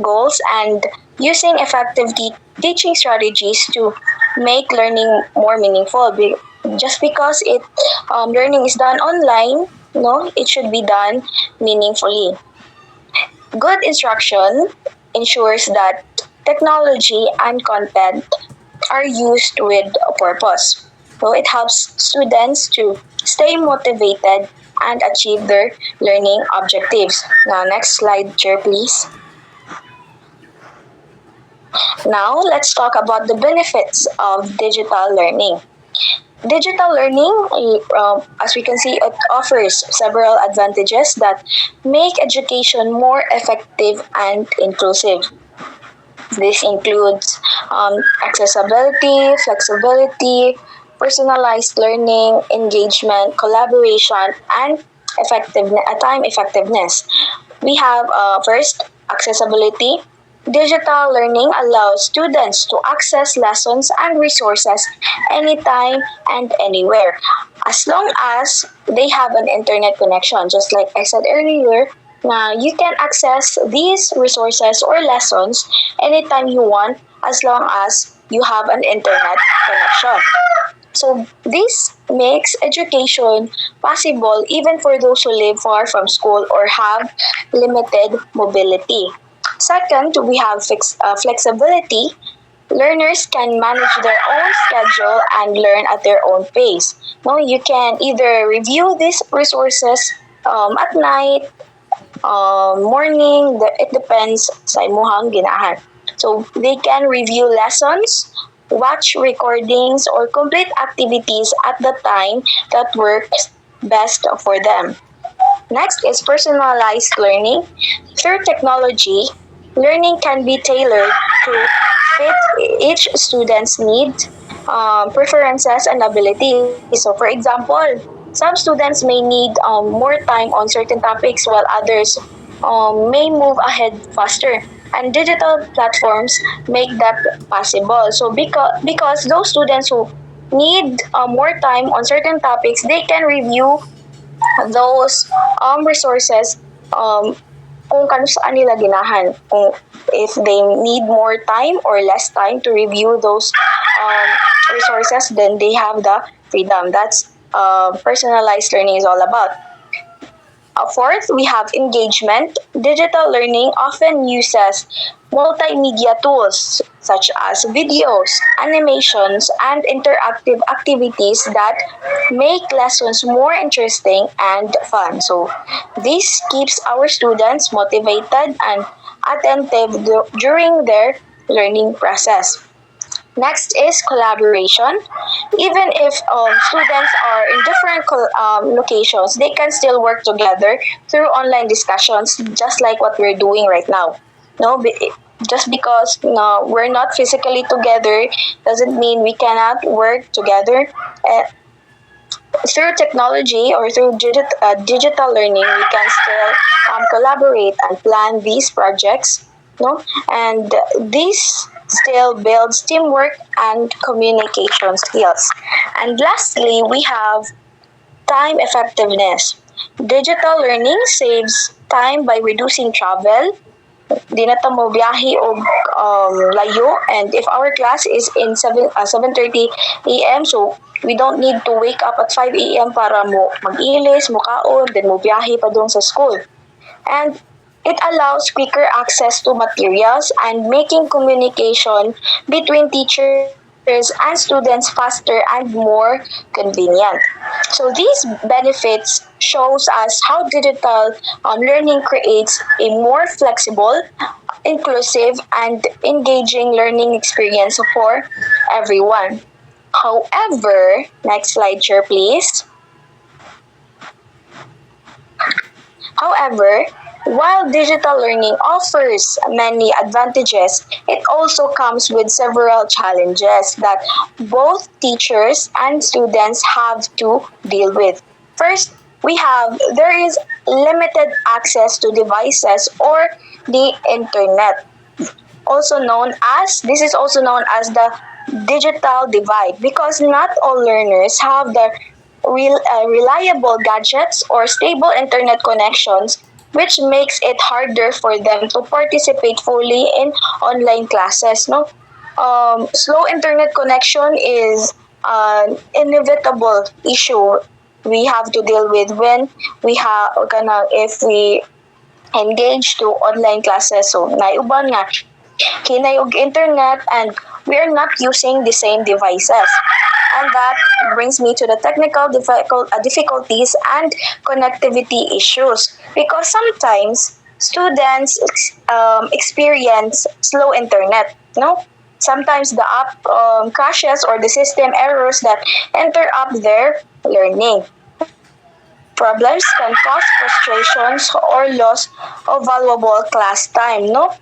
goals, and using effective teaching strategies to make learning more meaningful. Just because learning is done online, no, it should be done meaningfully. Good instruction ensures that technology and content are used with a purpose. So it helps students to stay motivated and achieve their learning objectives. Now, next slide, Chair, please. Now, let's talk about the benefits of digital learning. Digital learning, as we can see, it offers several advantages that make education more effective and inclusive. This includes accessibility, flexibility, personalized learning, engagement, collaboration, and time effectiveness. We have first accessibility. Digital learning allows students to access lessons and resources anytime and anywhere, as long as they have an internet connection. Just like I said earlier, now you can access these resources or lessons anytime you want, as long as you have an internet connection. So this makes education possible even for those who live far from school or have limited mobility. Second, we have flexibility. Learners can manage their own schedule and learn at their own pace. No, you can either review these resources at night, morning, it depends sa imuhang ginahan. So they can review lessons, watch recordings, or complete activities at the time that works best for them. Next is personalized learning. Through technology, learning can be tailored to fit each student's needs, preferences, and abilities. So, for example, some students may need more time on certain topics while others may move ahead faster. And digital platforms make that possible. So, because those students who need more time on certain topics, they can review those resources kung kano saan nila ginahan. Kung if they need more time or less time to review those resources, then they have the freedom. That's personalized learning is all about. Fourth, we have engagement. Digital learning often uses multimedia tools such as videos, animations, and interactive activities that make lessons more interesting and fun. So, this keeps our students motivated and attentive during their learning process. Next is collaboration. Even if students are in different locations, they can still work together through online discussions, just like what we're doing right now. No, just because no, we're not physically together doesn't mean we cannot work together. Through technology or through digital learning, we can still collaborate and plan these projects. No, and this still builds teamwork and communication skills. And lastly, we have time effectiveness. Digital learning saves time by reducing travel. Di na ta mo biyahe o layo, and if our class is in 7:30 a.m., so we don't need to wake up at 5 a.m. para mo mag-ilis, mo kaon, then mo biyahe pa doon sa school. And it allows quicker access to materials and making communication between teachers and students faster and more convenient. So these benefits shows us how digital learning creates a more flexible, inclusive, and engaging learning experience for everyone. However, next slide, chair, please. However, while digital learning offers many advantages, it also comes with several challenges that both teachers and students have to deal with. First, we have there is limited access to devices or the internet, also known as this is also known as the digital divide, because not all learners have the reliable gadgets or stable internet connections, which makes it harder for them to participate fully in online classes. No, slow internet connection is an inevitable issue we have to deal with when we have gonna if we engage to online classes. So naiuban nga hinay og internet and we are not using the same devices. And that brings me to the difficulties and connectivity issues, because sometimes students experience slow internet. No, sometimes the app crashes or the system errors that interrupt their learning. Problems can cause frustrations or loss of valuable class time, no?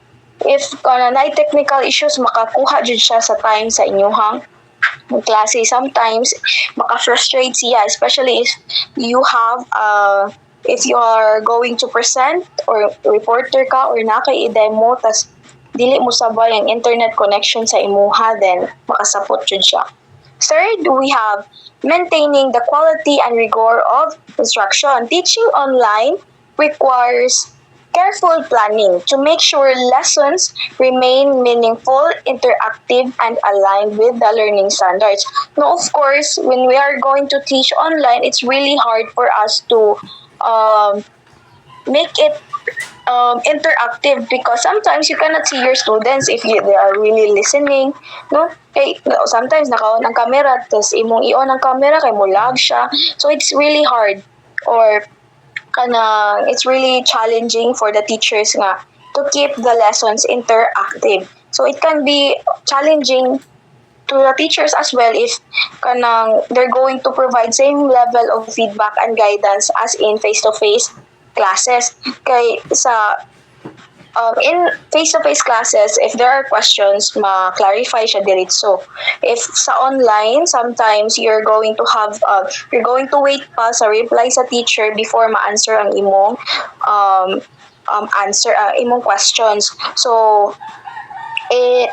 If kananay technical issues, makakuha jud siya sa time sa inyuhang klase. Sometimes, maka-frustrate siya, especially if you are going to present or reporter ka or naka-i-demo, tas dili mo sabay ang internet connection sa imuha, then makasapot jud siya. Third, we have maintaining the quality and rigor of instruction. Teaching online requires careful planning to make sure lessons remain meaningful, interactive, and aligned with the learning standards. Now, of course, when we are going to teach online, it's really hard for us to make it interactive, because sometimes you cannot see your students if they are really listening, no? Kay sometimes naka-on ang camera, tapos imong i-on ang camera kay mo lag siya, so it's really hard, or it's really challenging for the teachers nga to keep the lessons interactive. So it can be challenging to the teachers as well if they're going to provide same level of feedback and guidance as in face-to-face classes. Kay sa in face-to-face classes, if there are questions, ma-clarify siya diretso. If sa online, sometimes you're going to wait pa sa reply sa teacher before ma-answer ang imong imong questions. So,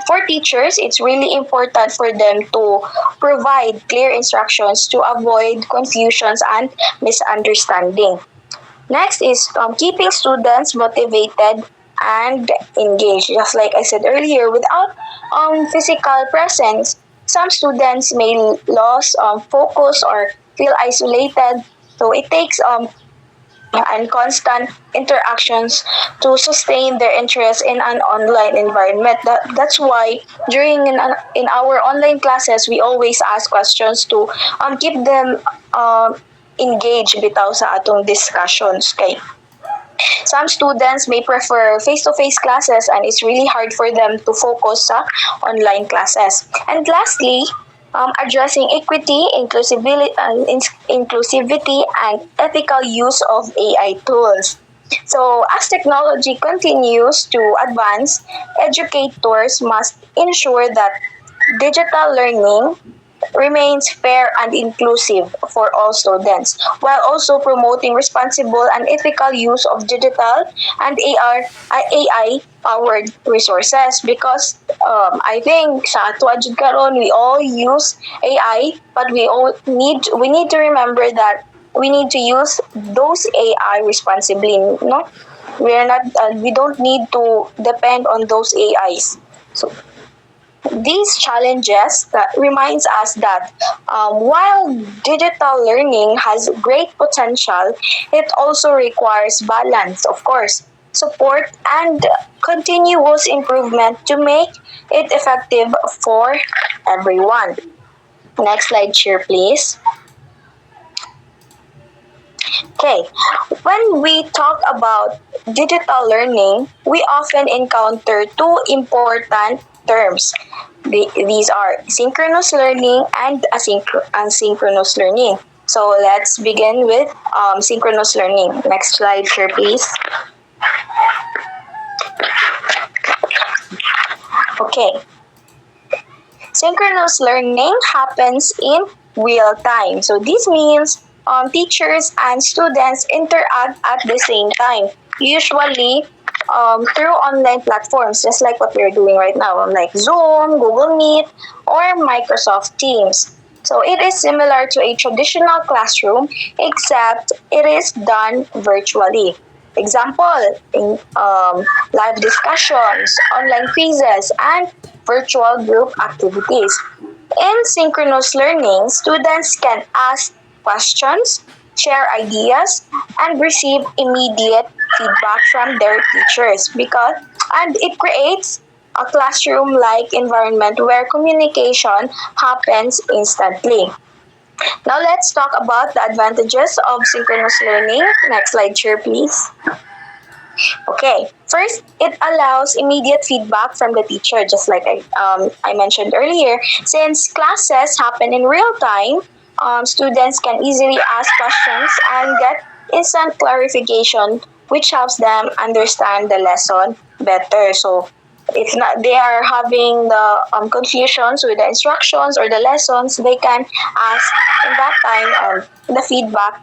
for teachers, it's really important for them to provide clear instructions to avoid confusions and misunderstanding. Next is keeping students motivated and engaged. Just like I said earlier, without physical presence, some students may lose focus or feel isolated. So it takes and constant interactions to sustain their interest in an online environment. That's why in our online classes, we always ask questions to keep them engaged bitaw sa atong discussions. Kay some students may prefer face-to-face classes and it's really hard for them to focus sa online classes. And lastly, addressing equity, inclusivity, and ethical use of AI tools. So, as technology continues to advance, educators must ensure that digital learning remains fair and inclusive for all students, while also promoting responsible and ethical use of digital and AI powered resources. Because I think sa ato jud karon we all use AI, but we need to remember that we need to use those AI responsibly. No, we don't need to depend on those AIs. So these challenges that reminds us that while digital learning has great potential, it also requires balance, of course. support, and continuous improvement to make it effective for everyone. Next slide, share, please. Okay, when we talk about digital learning, we often encounter two important terms. These are synchronous learning and asynchronous learning. So let's begin with synchronous learning. Next slide, share, please. Okay, synchronous learning happens in real time. So this means teachers and students interact at the same time, usually through online platforms, just like what we're doing right now, like Zoom, Google Meet, or Microsoft Teams. So it is similar to a traditional classroom, except it is done virtually. Example, in live discussions, online quizzes, and virtual group activities. In synchronous learning, students can ask questions, share ideas, and receive immediate feedback from their teachers and it creates a classroom-like environment where communication happens instantly. Now let's talk about the advantages of synchronous learning. Next slide, share, please. Okay, first, it allows immediate feedback from the teacher, just like I mentioned earlier. Since classes happen in real time, students can easily ask questions and get instant clarification, which helps them understand the lesson better. So, if not they are having the confusions with the instructions or the lessons, they can ask in that time. The feedback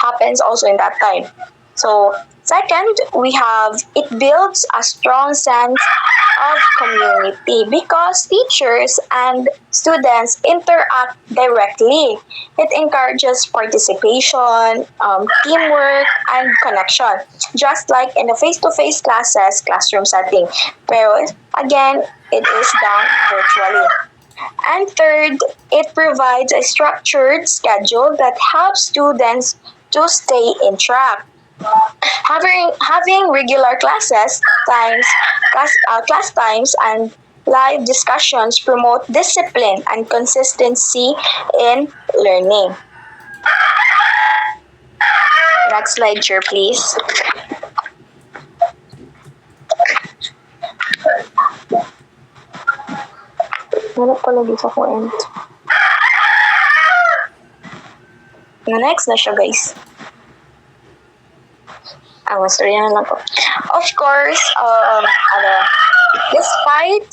happens also in that time. So, second, we have it builds a strong sense of community because teachers and students interact directly. It encourages participation, teamwork, and connection, just like in a face-to-face classes classroom setting. But again, it is done virtually. And third, it provides a structured schedule that helps students to stay in track. Having regular class times, and live discussions promote discipline and consistency in learning. Next slide, chair, please. Wala pala dito ko end. Next na siya, guys. Sorry na lang po. Of course, despite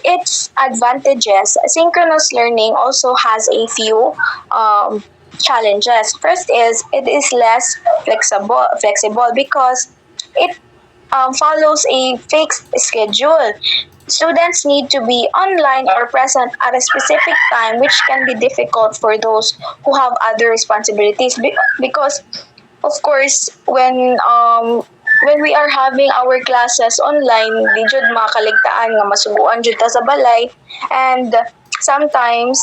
its advantages, synchronous learning also has a few challenges. First is it is less flexible because it follows a fixed schedule. Students need to be online or present at a specific time, which can be difficult for those who have other responsibilities because of course when we are having our classes online, di jud makaligtaan nga masubuan jud ta sa balay, and sometimes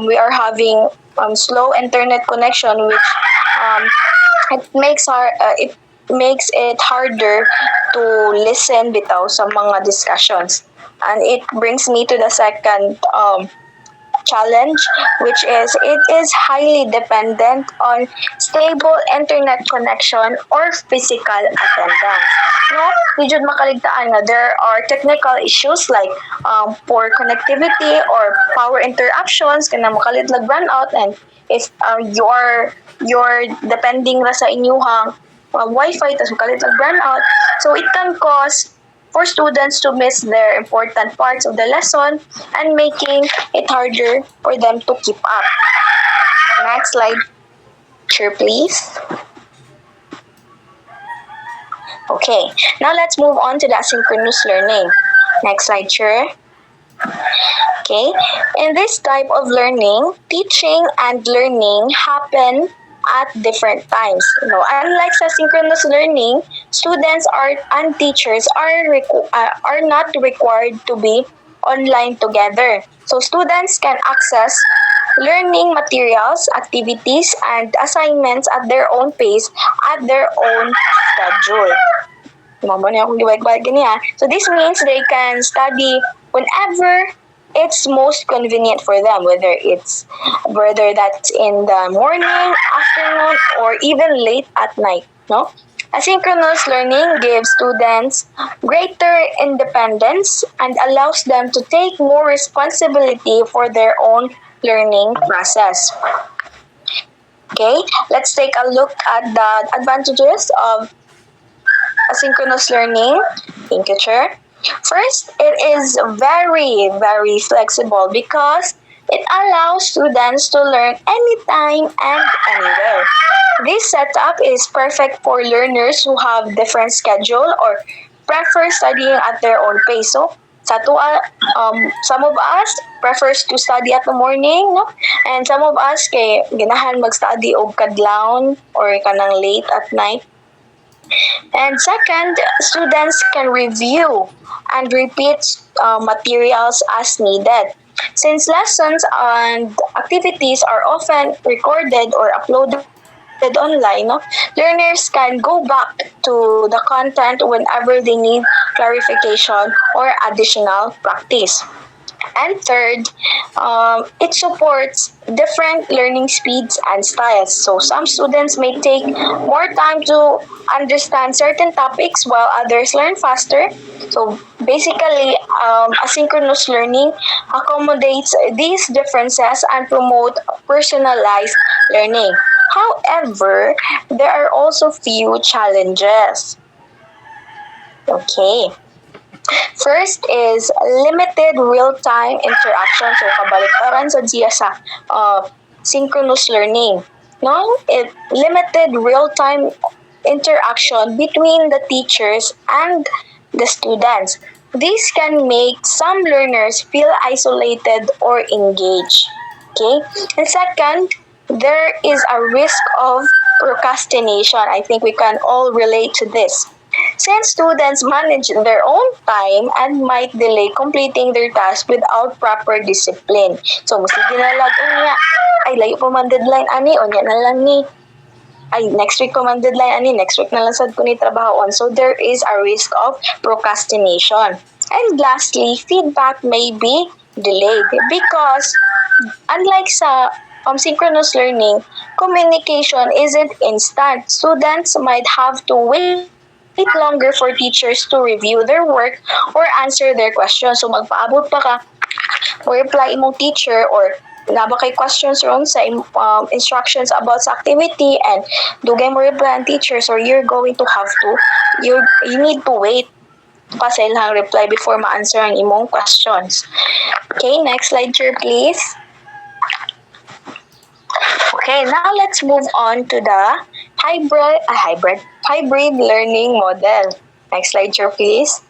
we are having slow internet connection, which it makes it harder to listen bitaw sa mga discussions. And it brings me to the second challenge, which is it is highly dependent on stable internet connection or physical attendance. No, di jud makaligtaan nga there are technical issues like poor connectivity or power interruptions kana makalidlag brownout, and if you're depending ra sa inyuhang Wi-Fi tas makalit brownout, so it can cause for students to miss their important parts of the lesson and making it harder for them to keep up. Next slide, chair, please. Okay, now let's move on to the asynchronous learning. Next slide, chair. Okay, in this type of learning, teaching and learning happen at different times. Unlike sa synchronous learning, students and teachers are not required to be online together. So students can access learning materials, activities, and assignments at their own pace, at their own schedule. Mamo niya akong gibayag niya. So this means they can study whenever it's most convenient for them, whether that's in the morning, afternoon, or even late at night. No? Asynchronous learning gives students greater independence and allows them to take more responsibility for their own learning process. Okay, let's take a look at the advantages of asynchronous learning. Thank you, Chair. First, it is very, very flexible because it allows students to learn anytime and anywhere. This setup is perfect for learners who have different schedule or prefer studying at their own pace. So, some of us prefers to study at the morning, no? And some of us kay ginahan mag-study og kadlawon or kanang late at night. And second, students can review and repeat materials as needed. Since lessons and activities are often recorded or uploaded online, no, learners can go back to the content whenever they need clarification or additional practice. And third, it supports different learning speeds and styles. So some students may take more time to understand certain topics while others learn faster. So basically, asynchronous learning accommodates these differences and promote personalized learning. However, there are also few challenges. Okay. First is limited real-time interaction. So, kabaliktaran sa siya sa synchronous learning. No? It limited real-time interaction between the teachers and the students. This can make some learners feel isolated or engaged. Okay? And second, there is a risk of procrastination. I think we can all relate to this. Since students manage their own time and might delay completing their task without proper discipline. So, musige na lang unya. Ay, layo pa man deadline, ani. Unya na lang ni. Ay, next week pa man deadline, ani. Next week na lang sad ko ni trabahoon. So, there is a risk of procrastination. And lastly, feedback may be delayed because unlike sa synchronous learning, communication isn't instant. Students might have to wait longer for teachers to review their work or answer their questions. So magpaabot pa ka, or reply imong teacher or naba kay questions ron sa instructions about sa activity and dugay mo reply ang teacher, so you're going to have to, you need to wait pa sa ilang reply before ma-answer ang imong questions. Okay, next slide, sir, please. Okay, now let's move on to the hybrid learning model. Next slide, sir, please.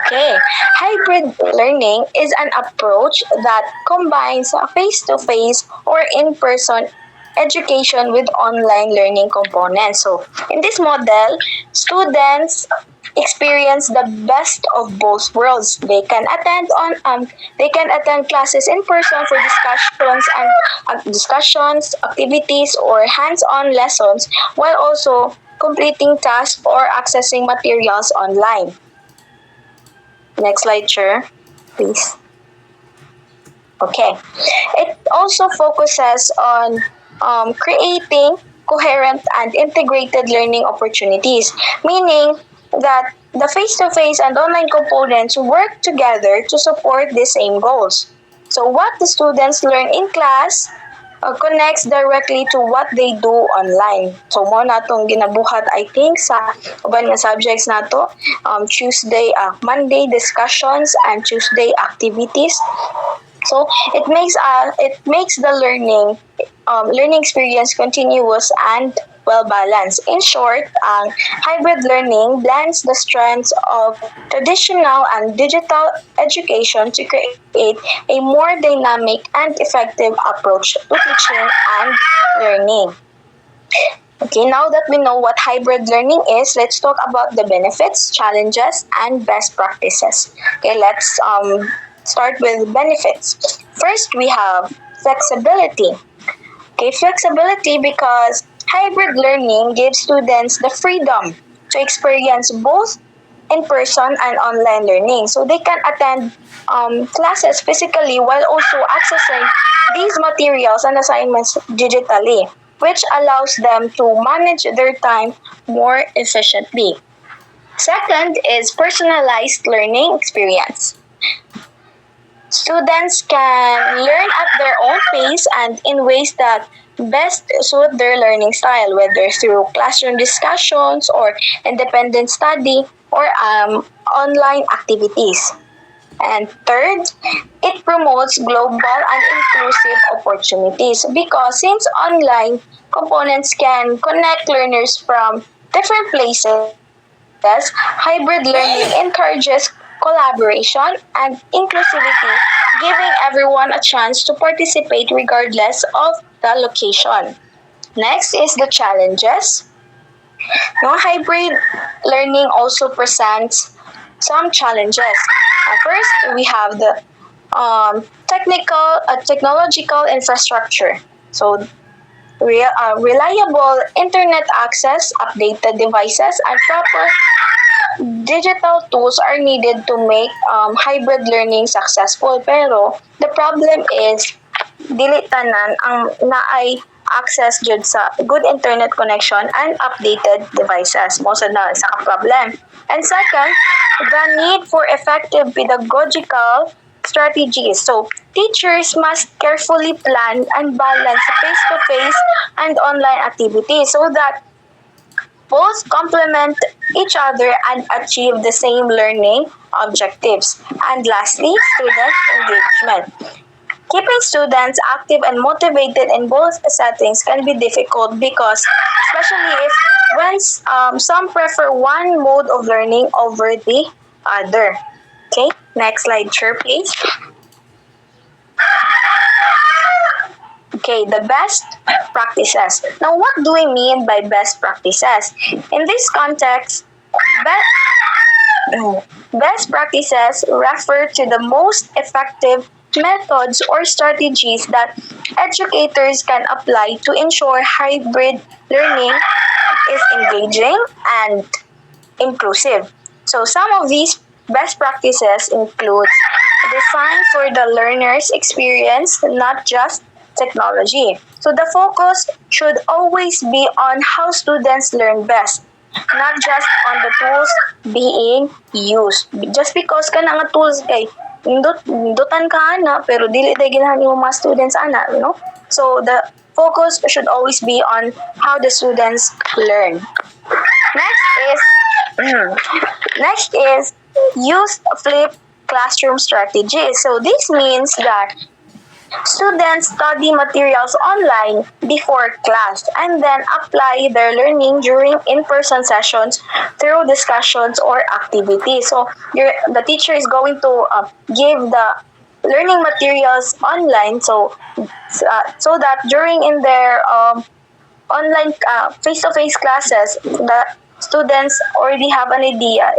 Okay, hybrid learning is an approach that combines face-to-face or in-person education with online learning components. So, in this model, students experience the best of both worlds. They can attend classes in person for discussions, activities, or hands-on lessons, while also completing tasks or accessing materials online. Next slide, Chair, please. Okay. It also focuses on creating coherent and integrated learning opportunities, meaning that the face-to-face and online components work together to support the same goals. So what the students learn in class connects directly to what they do online. So mo natong ginabuhat, I think, sa uban nga subjects nato, Monday discussions and Tuesday activities. So it makes the learning experience continuous and well balanced. In short, hybrid learning blends the strengths of traditional and digital education to create a more dynamic and effective approach to teaching and learning. Okay, now that we know what hybrid learning is, let's talk about the benefits, challenges, and best practices. Okay, let's start with benefits. First, we have flexibility. Okay, flexibility because hybrid learning gives students the freedom to experience both in person and online learning. So they can attend classes physically while also accessing these materials and assignments digitally, which allows them to manage their time more efficiently. Second is personalized learning experience. Students can learn at their own pace and in ways that best suit their learning style, whether through classroom discussions or independent study or online activities. And third, it promotes global and inclusive opportunities because since online components can connect learners from different places, hybrid learning encourages collaboration and inclusivity, giving everyone a chance to participate regardless of the location. Next is the challenges. No, hybrid learning also presents some challenges. First, we have the technological infrastructure. So, reliable internet access, updated devices, and proper digital tools are needed to make hybrid learning successful. Pero, the problem is, dili tanan ang naay access jud sa good internet connection and updated devices. Most of na sa problem. And second, the need for effective pedagogical strategies. So, teachers must carefully plan and balance face-to-face and online activities so that both complement each other and achieve the same learning objectives. And lastly, student engagement. Keeping students active and motivated in both settings can be difficult because, especially if when some prefer one mode of learning over the other. Okay, next slide, sure, please. Okay, the best practices. Now, what do we mean by best practices? In this context, best practices refer to the most effective methods or strategies that educators can apply to ensure hybrid learning is engaging and inclusive. So some of these best practices include design for the learner's experience, not just technology. So the focus should always be on how students learn best, not just on the tools being used. Just because ka nga tools kay indutan ka ana pero dili day ginahan yung mga students ana, you know? So the focus should always be on how the students learn. Next is next is use flip classroom strategy. So this means that students study materials online before class and then apply their learning during in-person sessions through discussions or activities. So the teacher is going to give the learning materials online so that during in their online face-to-face classes, the students already have an idea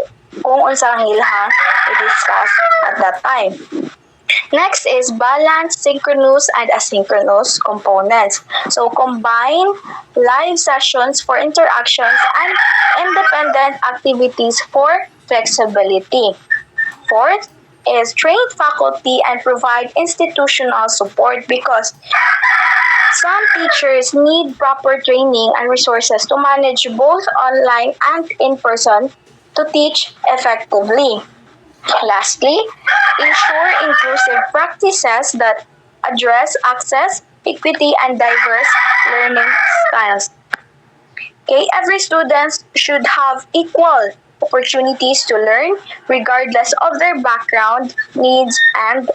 kung unsa ang ilahang i-discuss at that time. Next is balance synchronous and asynchronous components. So combine live sessions for interactions and independent activities for flexibility. Fourth is train faculty and provide institutional support because some teachers need proper training and resources to manage both online and in-person to teach effectively. Lastly, ensure inclusive practices that address access, equity, and diverse learning styles. Okay, every student should have equal opportunities to learn regardless of their background, needs, and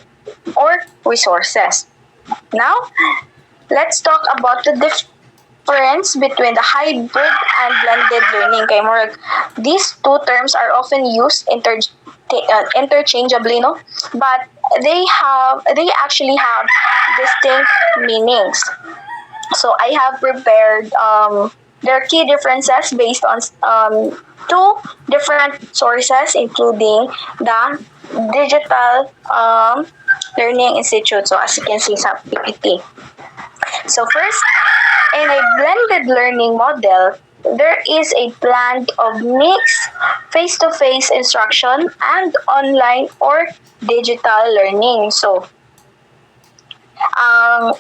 or resources. Now, let's talk about the difference between the hybrid and blended learning. Kay Morag, these two terms are often used interchangeably, no? But they actually have distinct meanings. So I have prepared their key differences based on two different sources, including the digital learning institute. So as you can see sa PPT. So first, in a blended learning model, there is a blend of mixed face-to-face instruction and online or digital learning. So um,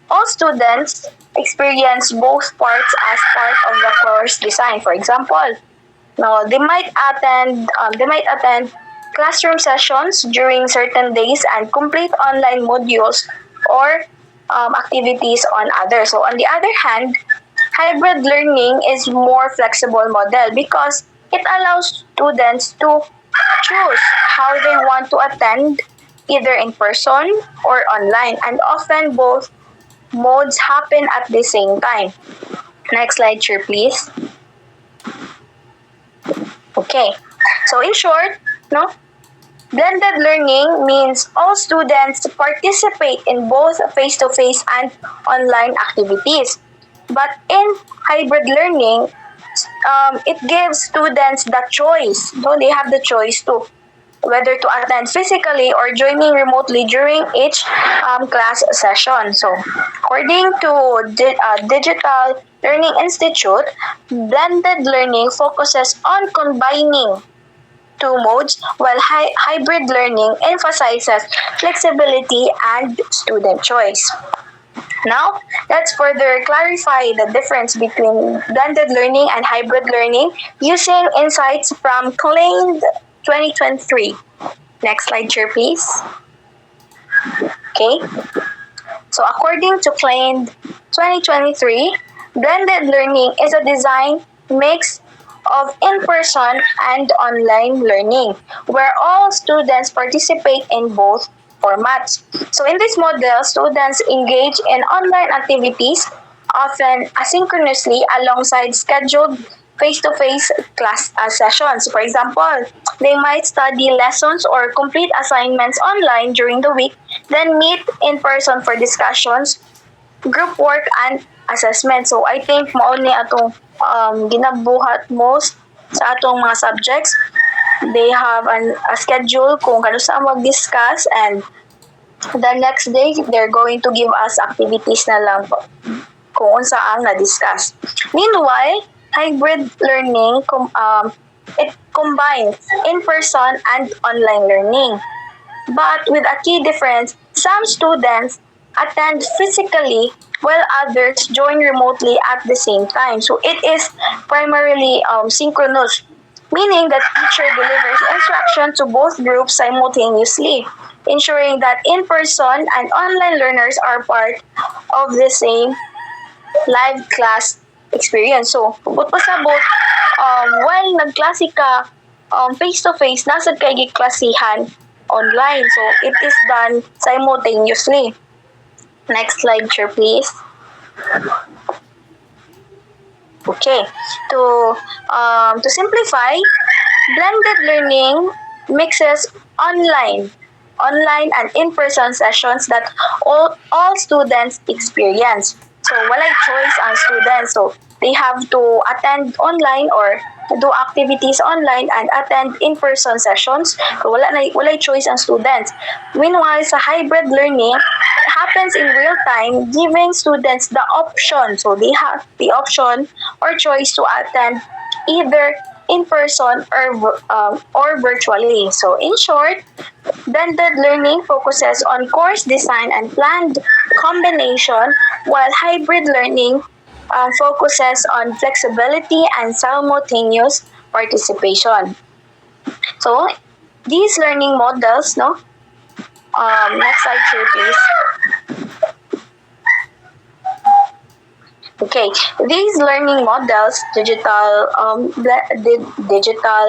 all students experience both parts as part of the course design. For example, no, they might attend classroom sessions during certain days and complete online modules or activities on others. So on the other hand, hybrid learning is more flexible model because it allows students to choose how they want to attend either in person or online, and often both modes happen at the same time. Next slide, sure, please. Okay. So in short, no, blended learning means all students participate in both face-to-face and online activities. But in hybrid learning, it gives students the choice. So they have the choice to whether to attend physically or joining remotely during each class session. So, according to Digital Learning Institute, blended learning focuses on combining two modes, while hybrid learning emphasizes flexibility and student choice. Now, let's further clarify the difference between blended learning and hybrid learning using insights from claimed 2023. Next slide, chair, please. Okay. So, according to claimed 2023, blended learning is a design mix of in-person and online learning, where all students participate in both formats. So in this model, students engage in online activities, often asynchronously alongside scheduled face-to-face class sessions. For example, they might study lessons or complete assignments online during the week, then meet in person for discussions, group work, and assessment. So I think mao ni atong ginabuhat most sa atong mga subjects. They have a schedule kung kano sa mag-discuss, and the next day they're going to give us activities na lang po kung unsa ang na-discuss. Meanwhile, hybrid learning it combines in-person and online learning. But with a key difference, some students attend physically while others join remotely at the same time. So it is primarily synchronous, meaning that teacher delivers instruction to both groups simultaneously, ensuring that in-person and online learners are part of the same live class experience. So, but pasabot, while nagklase ka face-to-face, nasa kay giklasihan online. So, it is done simultaneously. Next slide, chair, please. Okay. To simplify, blended learning mixes online and in-person sessions that all students experience. So walay choice ang students. So they have to attend online or do activities online and attend in-person sessions. So walay choice ang students. Meanwhile, sa hybrid learning, it happens in real time, giving students the option. So they have the option or choice to attend either in person or virtually. So in short, blended learning focuses on course design and planned combination, while hybrid learning focuses on flexibility and simultaneous participation. So these learning models, no. Next slide here, please. Okay, these learning models, digital,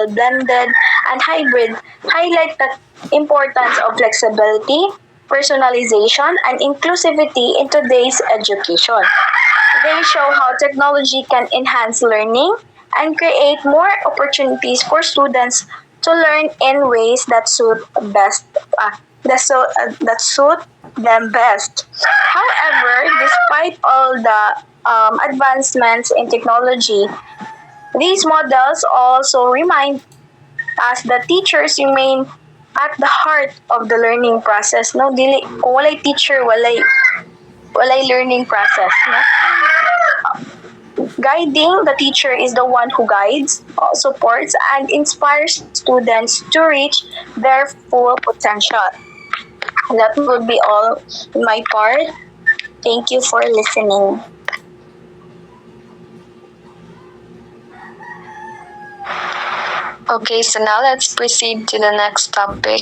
blended, and hybrid, highlight the importance of flexibility, personalization, and inclusivity in today's education. They show how technology can enhance learning and create more opportunities for students to learn in ways that that suit them best. However, despite all the advancements in technology, these models also remind as the teachers remain at the heart of the learning process. No, dili kung walay teacher, walay learning process. No? Guiding the teacher is the one who guides, supports, and inspires students to reach their full potential. That would be all in my part. Thank you for listening. Okay, so now let's proceed to the next topic,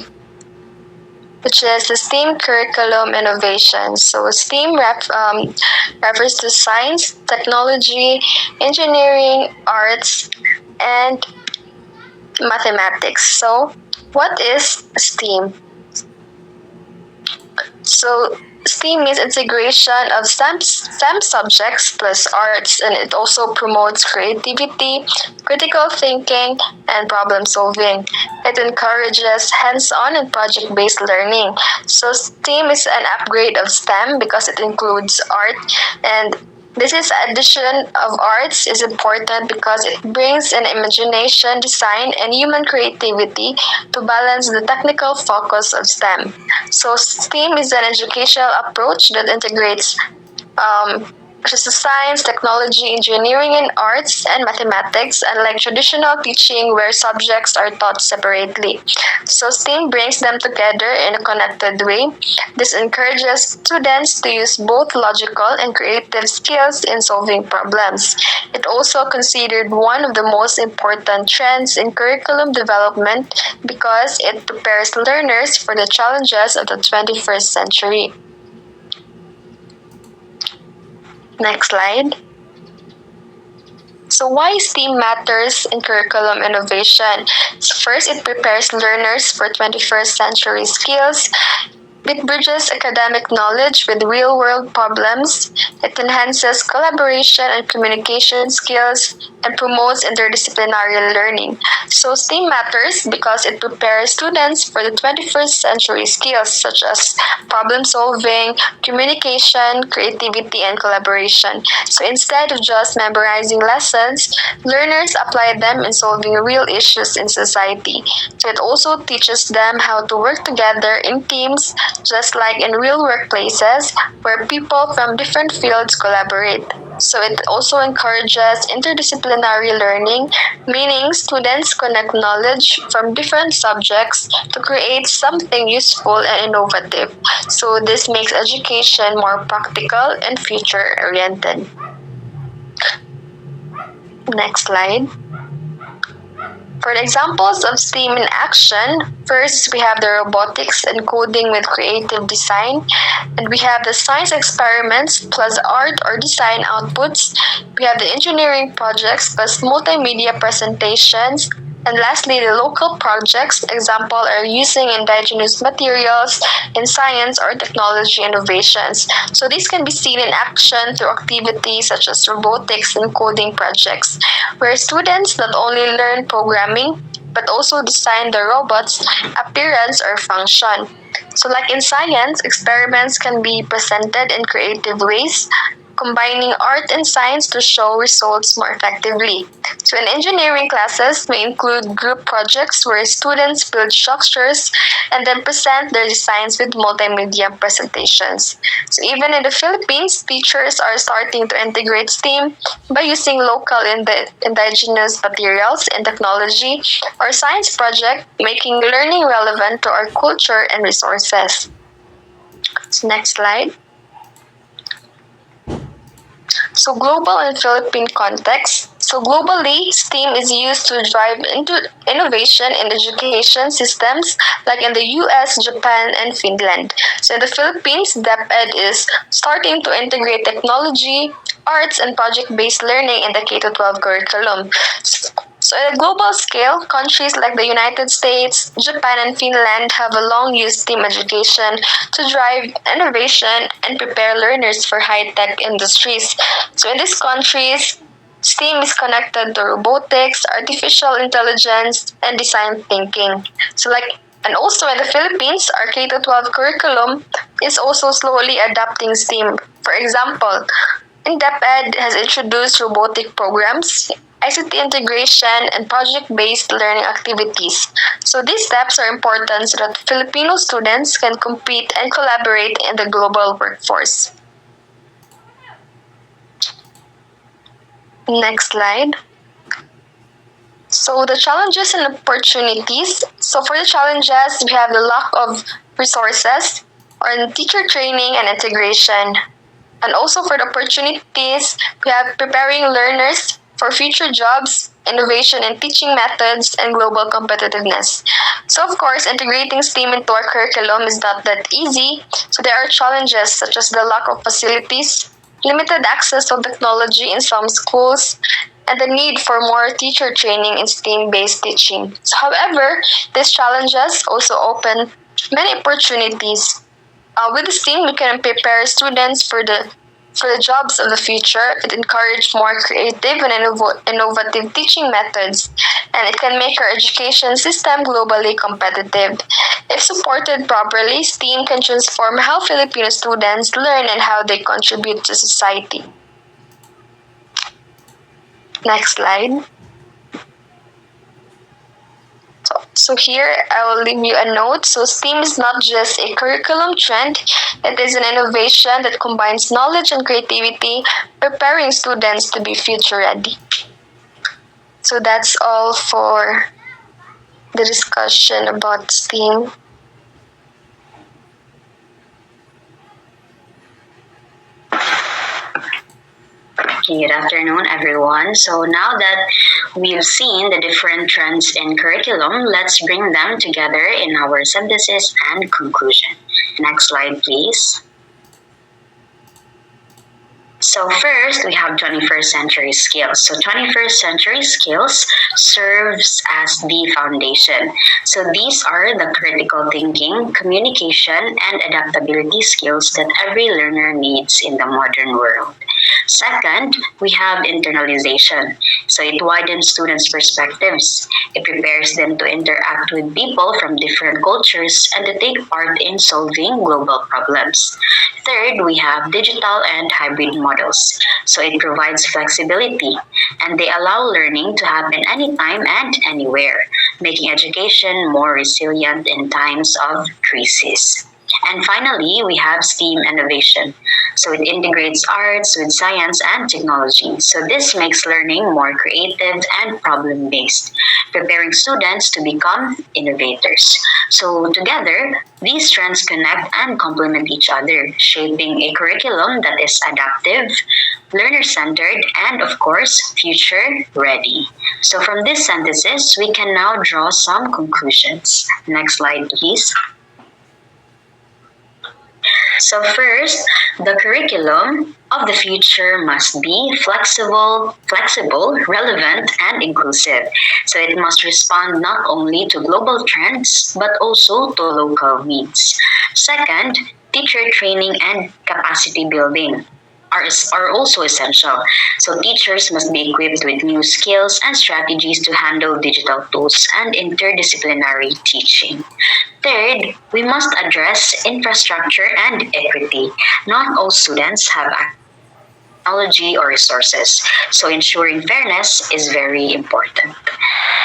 which is the STEAM curriculum innovation. So STEAM refers to science, technology, engineering, arts, and mathematics. So what is STEAM? So STEAM means integration of STEM subjects plus arts, and it also promotes creativity, critical thinking, and problem solving. It encourages hands-on and project-based learning. So STEAM is an upgrade of STEM because it includes art, and this is addition of arts is important because it brings in imagination, design, and human creativity to balance the technical focus of STEM. So STEAM is an educational approach that integrates just science, technology, engineering, and arts, and mathematics, unlike traditional teaching where subjects are taught separately. So STEAM brings them together in a connected way. This encourages students to use both logical and creative skills in solving problems. It also considered one of the most important trends in curriculum development because it prepares learners for the challenges of the 21st century. Next slide. So why STEAM matters in curriculum innovation? So first, it prepares learners for 21st century skills. It bridges academic knowledge with real-world problems. It enhances collaboration and communication skills and promotes interdisciplinary learning. So STEAM matters because it prepares students for the 21st century skills such as problem solving, communication, creativity, and collaboration. So instead of just memorizing lessons, learners apply them in solving real issues in society. So it also teaches them how to work together in teams, just like in real workplaces where people from different fields collaborate. So it also encourages interdisciplinary learning, meaning students connect knowledge from different subjects to create something useful and innovative. So this makes education more practical and future oriented. Next slide. For the examples of STEAM in action, first we have the robotics and coding with creative design, and we have the science experiments plus art or design outputs. We have the engineering projects plus multimedia presentations. And lastly, the local projects, example, are using indigenous materials in science or technology innovations. So these can be seen in action through activities such as robotics and coding projects, where students not only learn programming, but also design the robot's appearance or function. So like in science, experiments can be presented in creative ways, combining art and science to show results more effectively. So in engineering classes may include group projects where students build structures and then present their designs with multimedia presentations. So even in the Philippines, teachers are starting to integrate STEAM by using local indigenous materials and technology or science project, making learning relevant to our culture and resources. So next slide. So global and Philippine context. So globally, STEAM is used to drive into innovation in education systems like in the US, Japan, and Finland. So in the Philippines, DepEd is starting to integrate technology, arts, and project-based learning in the K-12 curriculum. So at a global scale, countries like the United States, Japan, and Finland have a long used STEAM education to drive innovation and prepare learners for high-tech industries. So in these countries, STEAM is connected to robotics, artificial intelligence, and design thinking. And also in the Philippines, our K-12 curriculum is also slowly adapting STEAM. For example, INDEPED has introduced robotic programs ICT integration, and project-based learning activities. So these steps are important so that Filipino students can compete and collaborate in the global workforce. Next slide. So the challenges and opportunities. So for the challenges, we have the lack of resources on teacher training and integration. And also for the opportunities, we have preparing learners for future jobs, innovation in teaching methods, and global competitiveness. So of course, integrating STEAM into our curriculum is not that easy. So there are challenges such as the lack of facilities, limited access to technology in some schools, and the need for more teacher training in STEAM-based teaching. So, however, these challenges also open many opportunities. With the STEAM, we can prepare students for the jobs of the future. It encourages more creative and innovative teaching methods, and it can make our education system globally competitive. If supported properly, STEAM can transform how Filipino students learn and how they contribute to society. Next slide. So here I will leave you a note. So STEAM is not just a curriculum trend, it is an innovation that combines knowledge and creativity, preparing students to be future ready. So that's all for the discussion about STEAM. Good afternoon, everyone. So now that we've seen the different trends in curriculum, let's bring them together in our synthesis and conclusion. Next slide, please. So first, we have 21st century skills. So 21st century skills serves as the foundation. So these are the critical thinking, communication, and adaptability skills that every learner needs in the modern world. Second, we have internalization. So it widens students' perspectives. It prepares them to interact with people from different cultures and to take part in solving global problems. Third, we have digital and hybrid models. So it provides flexibility and they allow learning to happen anytime and anywhere, making education more resilient in times of crisis. And finally, we have STEAM innovation. So it integrates arts with science and technology. So this makes learning more creative and problem based, preparing students to become innovators. So together, these trends connect and complement each other, shaping a curriculum that is adaptive, learner centered, and of course, future ready. So from this synthesis, we can now draw some conclusions. Next slide, please. So first, the curriculum of the future must be flexible, relevant, and inclusive. So it must respond not only to global trends, but also to local needs. Second, teacher training and capacity building are also essential. So teachers must be equipped with new skills and strategies to handle digital tools and interdisciplinary teaching. Third, we must address infrastructure and equity. Not all students have technology or resources, so ensuring fairness is very important.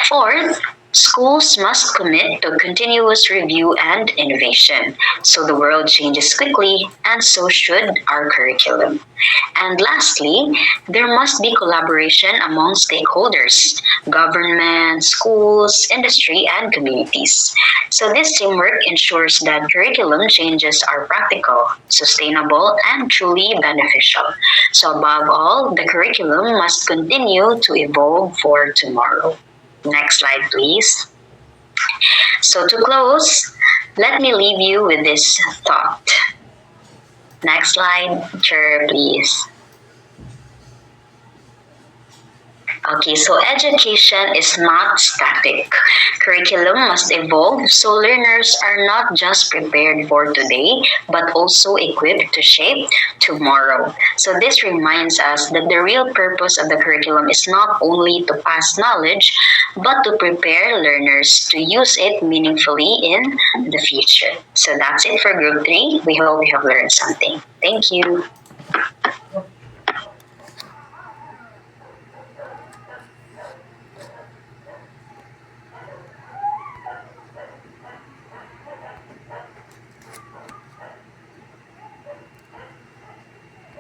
Fourth, schools must commit to continuous review and innovation. So the world changes quickly, and so should our curriculum. And lastly, there must be collaboration among stakeholders, government, schools, industry, and communities. So this teamwork ensures that curriculum changes are practical, sustainable, and truly beneficial. So above all, the curriculum must continue to evolve for tomorrow. Next slide, please. So to close, let me leave you with this thought. Next slide, chair, please. Okay, so education is not static. Curriculum must evolve so learners are not just prepared for today, but also equipped to shape tomorrow. So this reminds us that the real purpose of the curriculum is not only to pass knowledge, but to prepare learners to use it meaningfully in the future. So that's it for Group 3. We hope you have learned something. Thank you.